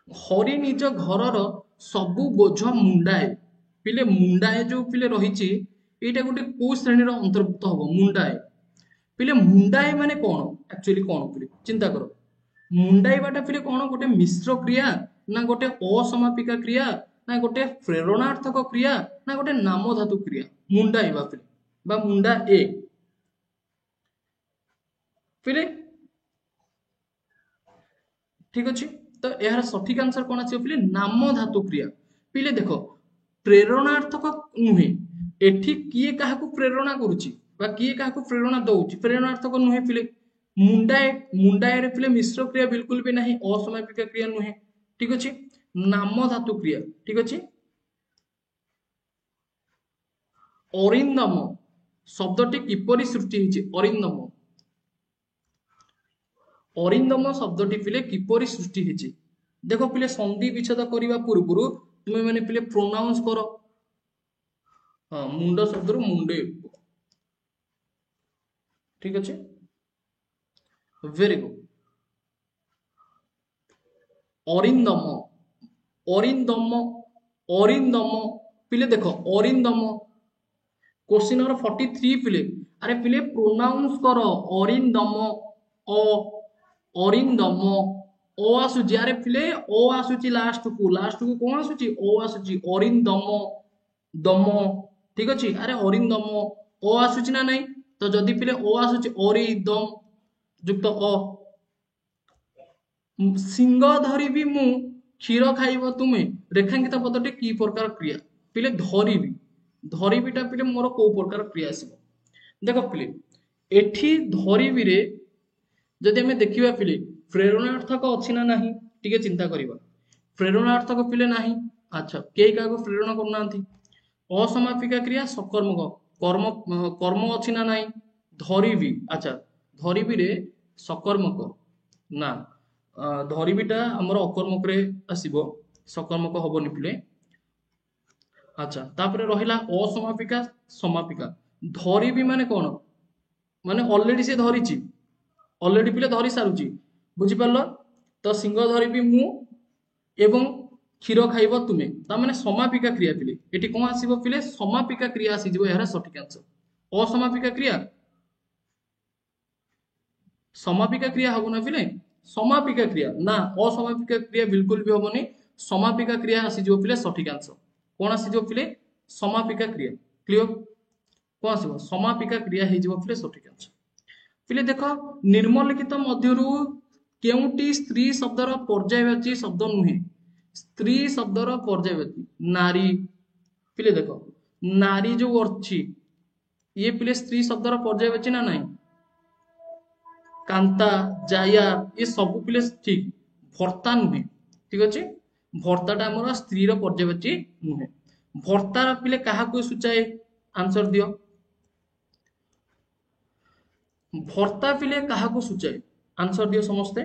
हरि निज घरर सबु बोझ मुंडाए पिले मुंडाए जो पिले रहिची एटा गोटे को श्रेणी रो अंतर्भुक्त हबो मुंडाए पिले मुंडाए माने कोन एक्चुअली कोन पिले चिंता करो मुंडाइबाटा पिले कोन गोटे मिश्र क्रिया ना गोटे असमापिका क्रिया ना गोटे प्रेरणार्थक क्रिया ना गोटे नाम धातु क्रिया मुंडाइबा पिले बा मुंडा ए पिले ठीक अछि तो यार सठिक आंसर कौन आछे पिले नाम धातु क्रिया पिले देखो प्रेरणार्थक नुहे एठी किए काहाकू प्रेरणा करूची बा किए काहाकू प्रेरणा दउची प्रेरणार्थक नुहे पिले मुंडाए मुंडाए रे पिले मिश्र क्रिया बिल्कुल भी नहीं असमापिका क्रिया नुहे ठीक अछि नाम धातु क्रिया ठीक अछि ଅରିନ୍ଦମ ଶବ୍ଦଟି କିପରି ସୃଷ୍ଟି ହେଇଛି? ଅରିନ୍ଦମ ଅରିନ୍ଦମ ଶବ୍ଦଟି ପିଲେ କିପରି ସୃଷ୍ଟି ହେଇଛି? ଦେଖ ପିଲେ ସନ୍ଧି ବିଚ୍ଛେଦ କରିବା ପୂର୍ବରୁ ତୁମେ ମାନେ ପିଲେ ପ୍ରୋନାଉନ୍ସ କର। ହଁ, ମୁଣ୍ଡ ଶବ୍ଦରୁ ମୁଣ୍ଡେ, ଠିକ ଅଛି, ଭେରି ଗୁଡ। অরিন্দম অরিন্দম অরিন্দম পিলে দেখো অরিন্দম क्वेश्चन नंबर 43 पिले अरे पिले प्रोनाउंस करो अरिंदम ओ अरिंदम ओ आसुची अरे पिले ओ आसुची लास्ट को कौन आसुची ओ आसुची अरिंदम दम ठीक अछि अरे अरिंदम ओ आसुची ना नहीं तो जदी पिले ओ आसुची अरिदम युक्त अ सिंह धरिबी मु क्षीर खाइब तुमे रेखांकित पदटी की प्रकार क्रिया पिले धरिबी धरिबीटा पिले मोर को प्रकार क्रिया आसीबो देखो पिले एठी धरिबी रे जदि हमें देखिबा पिले प्रेरणार्थक अछि ना नाही टिके चिंता करिबा प्रेरणार्थक पिले नाही अच्छा के का को प्रेरणा करनांती असमापिका क्रिया सकर्मक कर्म कर्म अछि ना नाही धरिबी अच्छा धरिबी रे सकर्मक ना धरिबीटा हमर अकर्मक रे आसीबो सकर्मक हबोनी पिले अच्छा तापरे रहिला असमापिका समापिका धरिबी माने कोन माने ऑलरेडी से धरिची ऑलरेडी पिले धरि सारुची बुझी परलो तो सिंह धरिबी मु एवं क्षीर खाइब तुमे ता माने समापिका क्रिया पिले एटी कोन आसीबो पिले समापिका क्रिया आसी जिवो एहरा सठिक आंसर असमापिका क्रिया समापिका क्रिया हबो ना पिले समापिका क्रिया ना असमापिका क्रिया बिल्कुल भी हबोनी समापिका क्रिया आसी जो पिले सठिक आंसर कोन आसी जो पिले समापिका क्रिया क्लियर कोन आसीबो समापिका क्रिया हे जिवो पिले सठिक आंसर पिले देखो निर्मलिखित मध्यरु केउटी स्त्री शब्दर पर्यायवाची शब्द नुहे स्त्री शब्दर पर्यायवाची नारी पिले देखो नारी जो अछि ये पिले स्त्री शब्दर पर्यायवाची ना नहीं कांता जाया ये सब पिले ठीक भर्ता नुहे ठीक अच्छे भर्ताटा आमर स्त्री पर्यायवाची नुहे भर्तार पिले क्या सूचाए आंसर दियो भर्ता पिले क्या सूचाए आंसर दियो समस्ते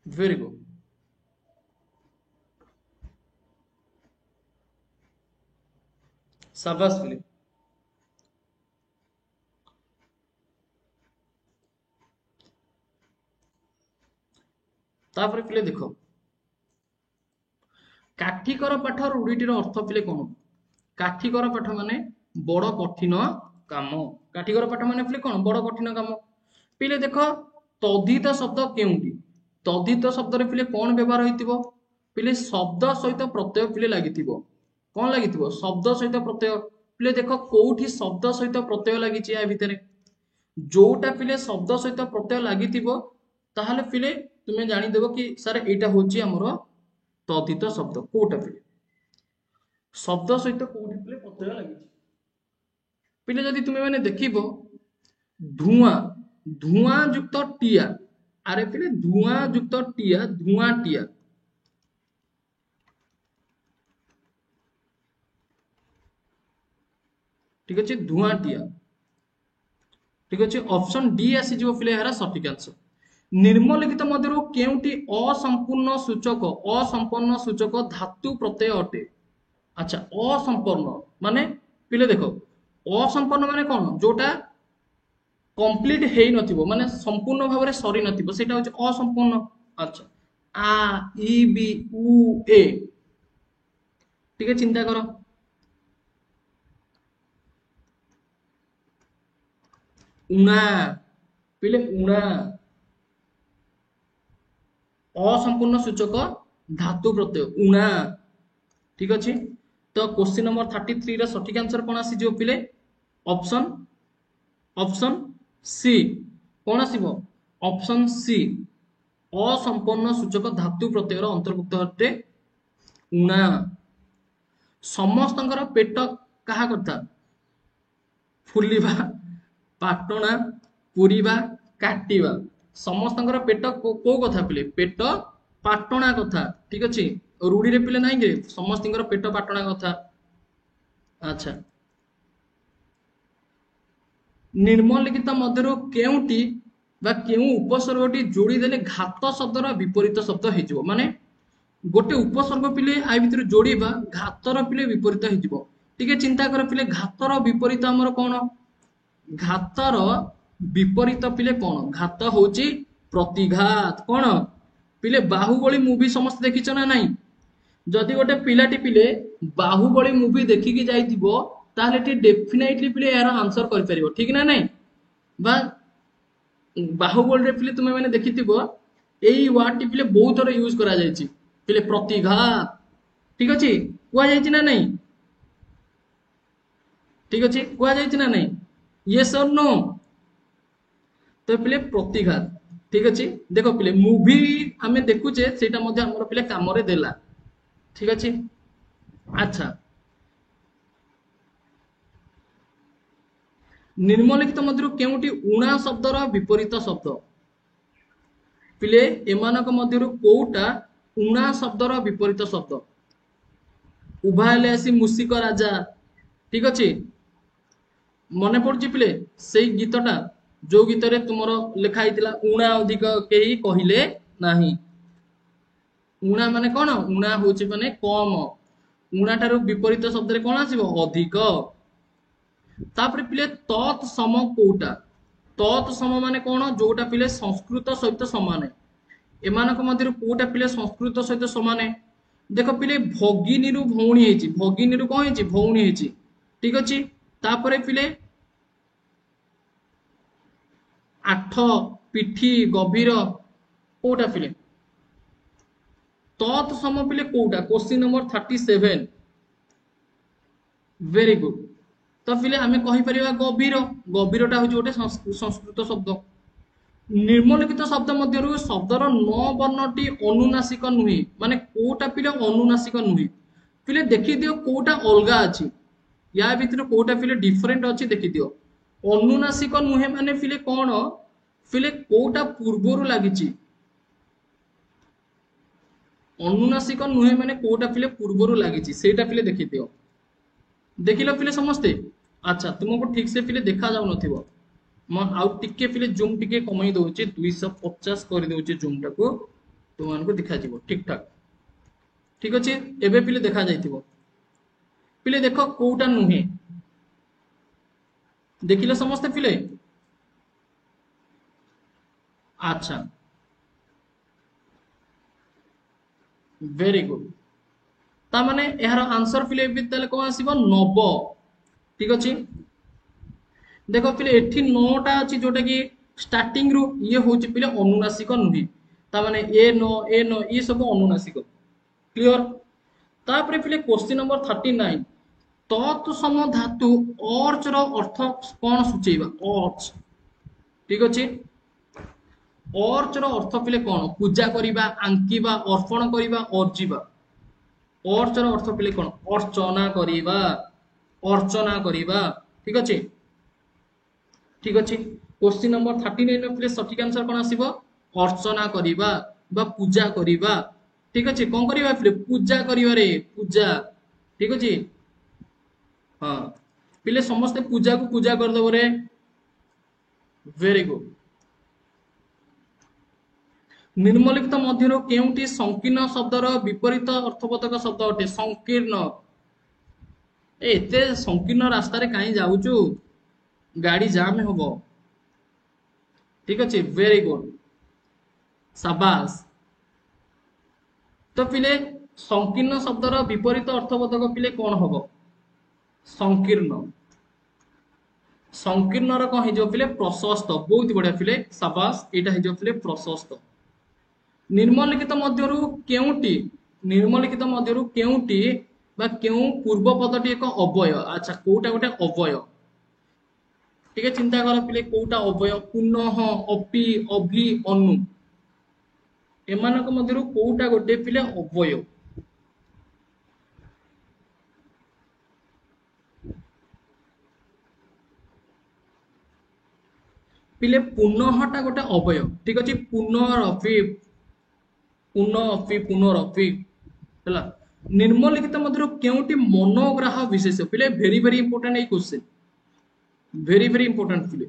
वेरी गुड शाबाश पिले तापर पिले देखो काठिकर पाठ रूढ़ीटीर अर्थ पिले कौन काठिकर पाठ माने बड़ कठिन काम काठिकर पाठ माने पिले कौन बड़ कठिन काम पिले देखो तद्धित शब्द केउटी तद्धित शब्द रे पिले कौन व्यवहार होइतिबो पिले शब्द सहित प्रत्यय पिले लागितिबो कौन लागितिबो शब्द सहित प्रत्यय पिले देखो कोउठी शब्द सहित प्रत्यय लागिछि या भितरे जोटा पिले शब्द सहित प्रत्यय लागितिबो ताहले पिले तुमे जानि देबो कि सर एटा होछि हमरो तद्धित शब्द कोटा पिले शब्द सहित कोठी पिले प्रत्यय लागिछि पिले जदि तुमे माने देखिबो धुआं धुआं युक्त टिया अरे पिले धुआं युक्त टिया धुआं टिया ठीक अछि धुआं टिया ठीक अछि ऑप्शन डी आसी जो पिले हरा सठिक आंसर निर्मलिखित मध्यरु केउटी असंपूर्ण सूचक धातु प्रत्यय अटे अच्छा असंपूर्ण माने पिले देखो असंपूर्ण माने कोन जोटा कंप्लीट हेई नथिबो माने संपूर्ण भाव रे सरी नथिबो सेटा होचे असंपूर्ण अच्छा आ ई बी उ ए ठीक है चिंता करो उना पिले उना असंपूर्ण सूचक धातु प्रत्यय उना ठीक अछि तो क्वेश्चन नंबर 33 रा सठिक आंसर कोन आसी जो पिले ऑप्शन सी कोन आसीबो ऑप्शन सी असंपूर्ण सूचक धातु प्रत्यय रो अंतर्भुक्त हटे उना समस्तंकर पेट कहा करता फुलिबा पाटणा पुरीबा काटिबा समस्तंकर पेट को कथा पिले पेट पाटणा कथा ठीक अछि रूढ़ी रे पिले नाही के समस्तंकर पेट पाटणा कथा अच्छा निम्नलिखित मध्यरु केउटी बा केउ उपसर्गटी जोड़ी देले घात शब्दर विपरीत शब्द हेजिवो माने गोटे उपसर्ग पिले आ भितर जोड़ीबा घातर पिले विपरीत हेजिवो टिके चिंता कर पिले घातर विपरीत हमर कोन घातर विपरीत पिले कोन घात होची प्रतिघात कोन पिले बाहुबली मूवी समस्त देखिछ ना नाही जदि गोटे पिलाटी पिले बाहुबली मूवी देखिकी जाइथिबो ताहले टी डेफिनेटली पिले यार आंसर कर परिबो ठीक ना नाही बा बाहुबली रे पिले तुमे माने देखिथिबो एई वर्ड टी पिले बहुत थोर यूज करा जायछि पिले प्रतिघात ठीक अछि कुआ जायछि ना नाही ठीक अछि कुआ जायछि ना नाही यस और नो तो पिले प्रतिघात ठीक अछि देखो पिले मूवी हमें देखुचे सेटा मध्ये हमर पिले काम रे देला ठीक अछि अच्छा निम्नलिखित मध्यरु केउटी उणा शब्दर विपरीत शब्द पिले एमानक मध्यरु कोउटा उणा शब्दर विपरीत शब्द उभाले आसी मुसिक राजा ठीक अछि मने पड़छि पिले सेई गीतटा जो गीतरे तुमरो लिखा हितला उणा अधिक केही कहिले नाही उणा माने कोन उणा होछि माने कम उणा टारु विपरीत शब्द रे कोन आसीबो अधिक तापर पिले तत् सम कोउटा तत् सम माने कोन जोटा पिले संस्कृत सहित समान एमानक मध्यरु कोउटा पिले संस्कृत सहित समान देखो पिले भगिनी रु भौणी हेछि भगिनी रु कोन हेछि भौणी हेछि ठीक अछि तापर पिले आठ पिठी गभीर कोउटा पिले तत् सम पिले कोउटा क्वेश्चन नंबर 37 वेरी गुड तो पिले हमें कहि परिबा गभीर गभीरटा हो जोटे संस्कृत शब्द निम्नलिखित शब्द मध्यरु शब्दर न वर्णटी अनुनासिक नुहे माने कोटा पिले अनुनासिक नुहे पिले देखि दियो कोटा अलगा अछि या भितर कोटा पिले डिफरेंट अछि देखि दियो अनुनासिक नुहे माने पिले कोन पिले कोटा पूर्वरु लागिछि अनुनासिक नुहे माने कोटा पिले पूर्वरु लागिछि सेटा पिले देखि दियो देखिलो पिले समस्ते अच्छा तुमको ठीक से पिले देखा जाउ नथिबो म आउ टिके पिले जूम टिके कमाई दउछि 250 कर दउछि जूम टाको तुमान को दिखा जिवो ठीक ठाक ठीक अछि एबे पिले देखा जाइथिबो पिले देखो कोटा नुहे देखिलो समस्ते पिले अच्छा वेरी गुड ता माने एहार आंसर पिले बितले को आसीबो 90 ठीक अछि देखो पिले एठी 9टा अछि जोटा कि स्टार्टिंग रु ये होछि पिले अनुनासिक नुहि ता माने ए नो ये सब अनुनासिक क्लियर तापरे पिले क्वेश्चन नंबर 39 तत् सम धातु अर्च रो अर्थ कोन सुचेबा अर्च ठीक अछि अर्च रो अर्थ पिले कोन पूजा करिबा आंकीबा अर्पण करिबा अर्जिबा अर्च रो अर्थ पिले कोन अर्चना करिबा ठीक अछि क्वेश्चन नंबर 39 पिले सठिक आंसर कोन आसीबो अर्चना करिबा बा पूजा करिबा ठीक अछि कोन करिबा पिले पूजा करिबा रे पूजा ठीक अछि हां पिले समस्त पूजा को पूजा कर दबो रे वेरी गुड निम्नलिखित मध्यरु केउटी संकीर्ण शब्दर विपरीत अर्थबोधक शब्द अटे संकीर्ण एते संकीर्ण रास्ता रे काई जाउचु गाड़ी जाम होबो ठीक अछि वेरी गुड शाबाश तो पिले संकीर्ण शब्दर विपरीत अर्थबोधक पिले कोन होबो संकीर्ण संकीर्ण र कोन हिजो पिले प्रशस्त बहुत बढ़िया पिले शाबाश एटा हिजो पिले प्रशस्त निम्नलिखित मध्यरु केउटी बा केउ पूर्व पदटी एक अव्यय अच्छा कोटा गोटे अव्यय ठीक चिंता कर पिले कोटा अव्यय पुनः अपि अभि अनु एमानक मध्यरु कोटा गोटे पिले अव्यय पिले पुनःटा गोटे अव्यय ठीक अछि पुनरअपि हला निम्नलिखित मध्यरु केउटी मनोग्राह विशेष पिले वेरी वेरी इंपोर्टेंट ए क्वेश्चन वेरी वेरी इंपोर्टेंट पिले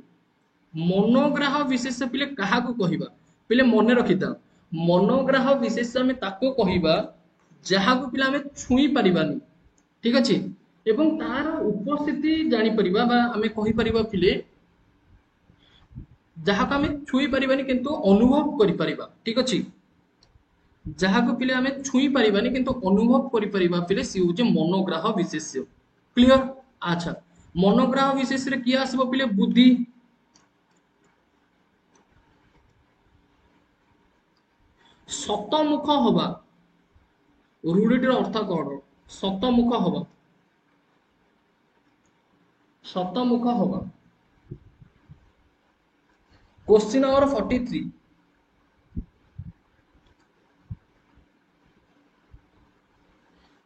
मनोग्राह विशेष पिले कहा को कहिबा पिले मने रखिता मनोग्राह विशेष आमे ताको कहिबा जहा को पिले आमे छुई परिबानी ठीक अछि एवं तार उपस्थिति जानि परिबा बा आमे कहि परिबा पिले जहा को आमे छुई परिबानी किंतु अनुभव करि परिबा ठीक अछि जहा को पिले आमे छुई परिबानी किंतु अनुभव करि परिबा पिले सी होजे मनोग्राह विशेष्य क्लियर अच्छा मनोग्राह विशेष रे किया आसबो पिले बुद्धि शतमुख हवा रूढ़ीटर अर्थ कौन शतमुख हवा शतमुख हवा क्वेश्चन नंबर 43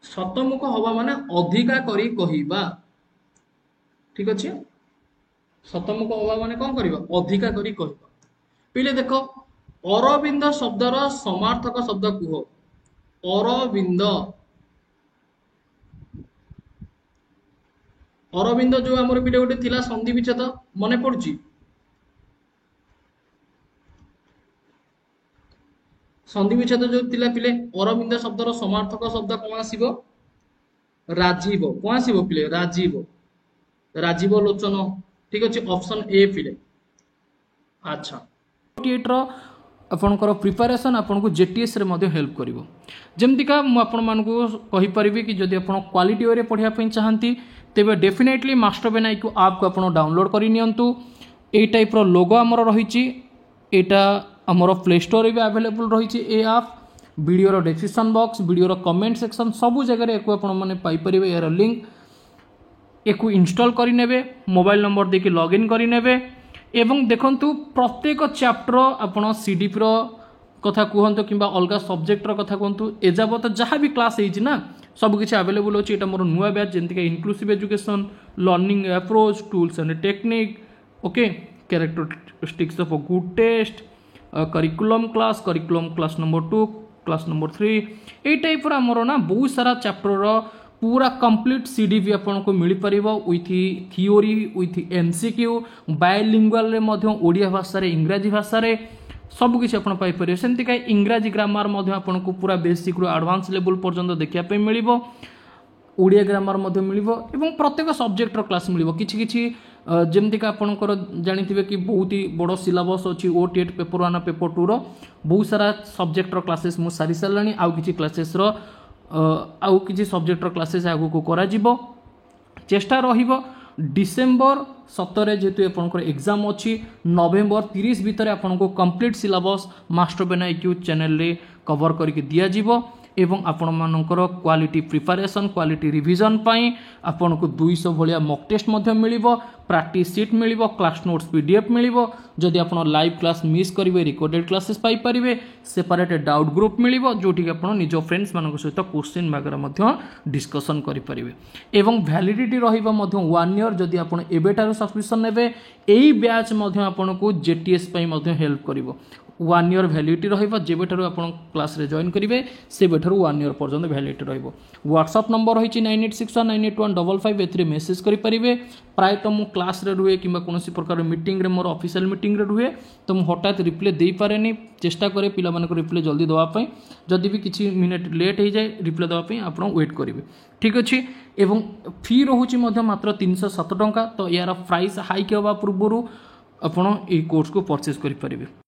शतमुख हवा माने अधिका करी कहिबा ठीक अछि शतमुख हवा माने कौन करिबा अधिका करी कहिबा पहिले देखो अरविंद शब्दर समार्थक शब्द कुह अरविंद अरविंद जो आमर पिले गोटे थिला संधि विच्छेद मने पड़ुची संधि विच्छेद जो थिला पिले अरविंद शब्दर समार्थक शब्द कौन आसीबो राजीव कौन आसीबो पिले राजीव राजीव लोचन ठीक अछि ऑप्शन ए पिले अच्छा 48 रो आपनकर प्रिपरेशन आपनको जेटीएस रे मध्ये हेल्प करिवो जेमतिका मु आपन मानको कहि परिबे कि जदि आपन क्वालिटी वे पढिया पई चाहंती तेबे डेफिनेटली मास्टरबेन आईक्यू ऐप को आपन डाउनलोड करि नियंतु ए टाइप रो लोगो हमर रहिछि एटा हमर प्ले स्टोर रे भी अवेलेबल रहिछि ए ऐप वीडियो रो डिस्क्रिप्शन बॉक्स वीडियो रो कमेंट सेक्शन सब जगह रे एको आपन माने पाई परिबे यार लिंक एको इंस्टॉल करि नेबे मोबाइल नंबर देके लॉगिन करि नेबे एवं देखंतु प्रत्येक चैप्टर आपण सीडीपी रो कथा कहंतु किबा अलगा सब्जेक्ट रो कथा कहंतु एजाबत जहाँ भी क्लास हेछि ना सब किछि अवेलेबल अछि एटा मोर नुवा बैच जेंति के inclusive education learning approach tools and technique okay characteristics of a good test curriculum class number 2 class number 3 A type रा मोर ना बहुत सारा चैप्टर रो पूरा कंप्लीट सीडी भी आपन को मिल परिबो with theory with MCQ bilingual रे मध्य ओडिया भाषा रे इंग्रजी भाषा रे सब किछि आपन पाई परिबो सेंति का इंग्रजी ग्रामर मध्य आपन को पूरा बेसिक रो एडवांस लेवल पर्यंत देखिया पे मिलिबो ओडिया ग्रामर मध्य मिलिबो एवं प्रत्येक सब्जेक्ट रो क्लास मिलिबो किछि किछि जेमति का आपनकर जानिथिबे कि बहुत ही बड़ सिलेबस अछि ओटीएट पेपर 1 पेपर 2 रो बहुत सारा सब्जेक्ट रो क्लासेस मु सारी सलानी आउ किछि क्लासेस रो आउ किछि सब्जेक्ट रो क्लासेस आगु को करा जिवो चेष्टा रहिबो डिसेंबर 17 जेतु आपनकर एग्जाम अछि नवेम्बर 30 भीतर आपनको कंप्लीट सिलेबस मास्टरबेन आईक्यू चैनल रे कवर करके दिया जिवो एवं आपण मानकर क्वालिटी प्रिपरेशन क्वालिटी रिवीजन पाई आपण को 200 भलिया मॉक टेस्ट मध्ये मिलिबो प्रैक्टिस शीट मिलिबो क्लास नोट्स पीडीएफ मिलिबो जदि आपण लाइव क्लास मिस करिवे रिकॉर्डेड क्लासेस पाई परिबे सेपरेट डाउट ग्रुप मिलिबो जोठी आपण निजो फ्रेंड्स मानक सहित क्वेश्चन वगैरह मध्ये डिस्कशन करि परिबे एवं वैलिडिटी रहिबो मध्ये 1 ईयर जदि आपण एबेटारो सब्सक्रिप्शन नेबे एई बैच मध्ये आपण को जेटीएस पाई मध्ये हेल्प करिवो 1 ईयर वैलिडिटी रहिबो जेबेठारु आपण क्लास रे जॉइन करिवे सेबेठारु 1 ईयर पर्यंत वैलिडिटी रहिबो व्हाट्सएप नंबर रहिछि 9861981155 एथरे मेसेज करि परिबे प्राय तो मु क्लास रे रुहे किबा कोनोसी प्रकार मीटिंग रे मोर ऑफिशियल मीटिंग रे रुहे तो मु हठात रिप्लाई देई पारेनी चेष्टा करे पिला मानको रिप्लाई जल्दी दवा पई जदि भी किछि मिनिट लेट हो जाए रिप्लाई दवा पई आपण वेट करिवे ठीक अछि एवं फी रहुछि मध्ये मात्र 307 टंका तो यार प्राइस हाई के होबा पूर्वरु आपण ए कोर्स को परचेज करि परिबे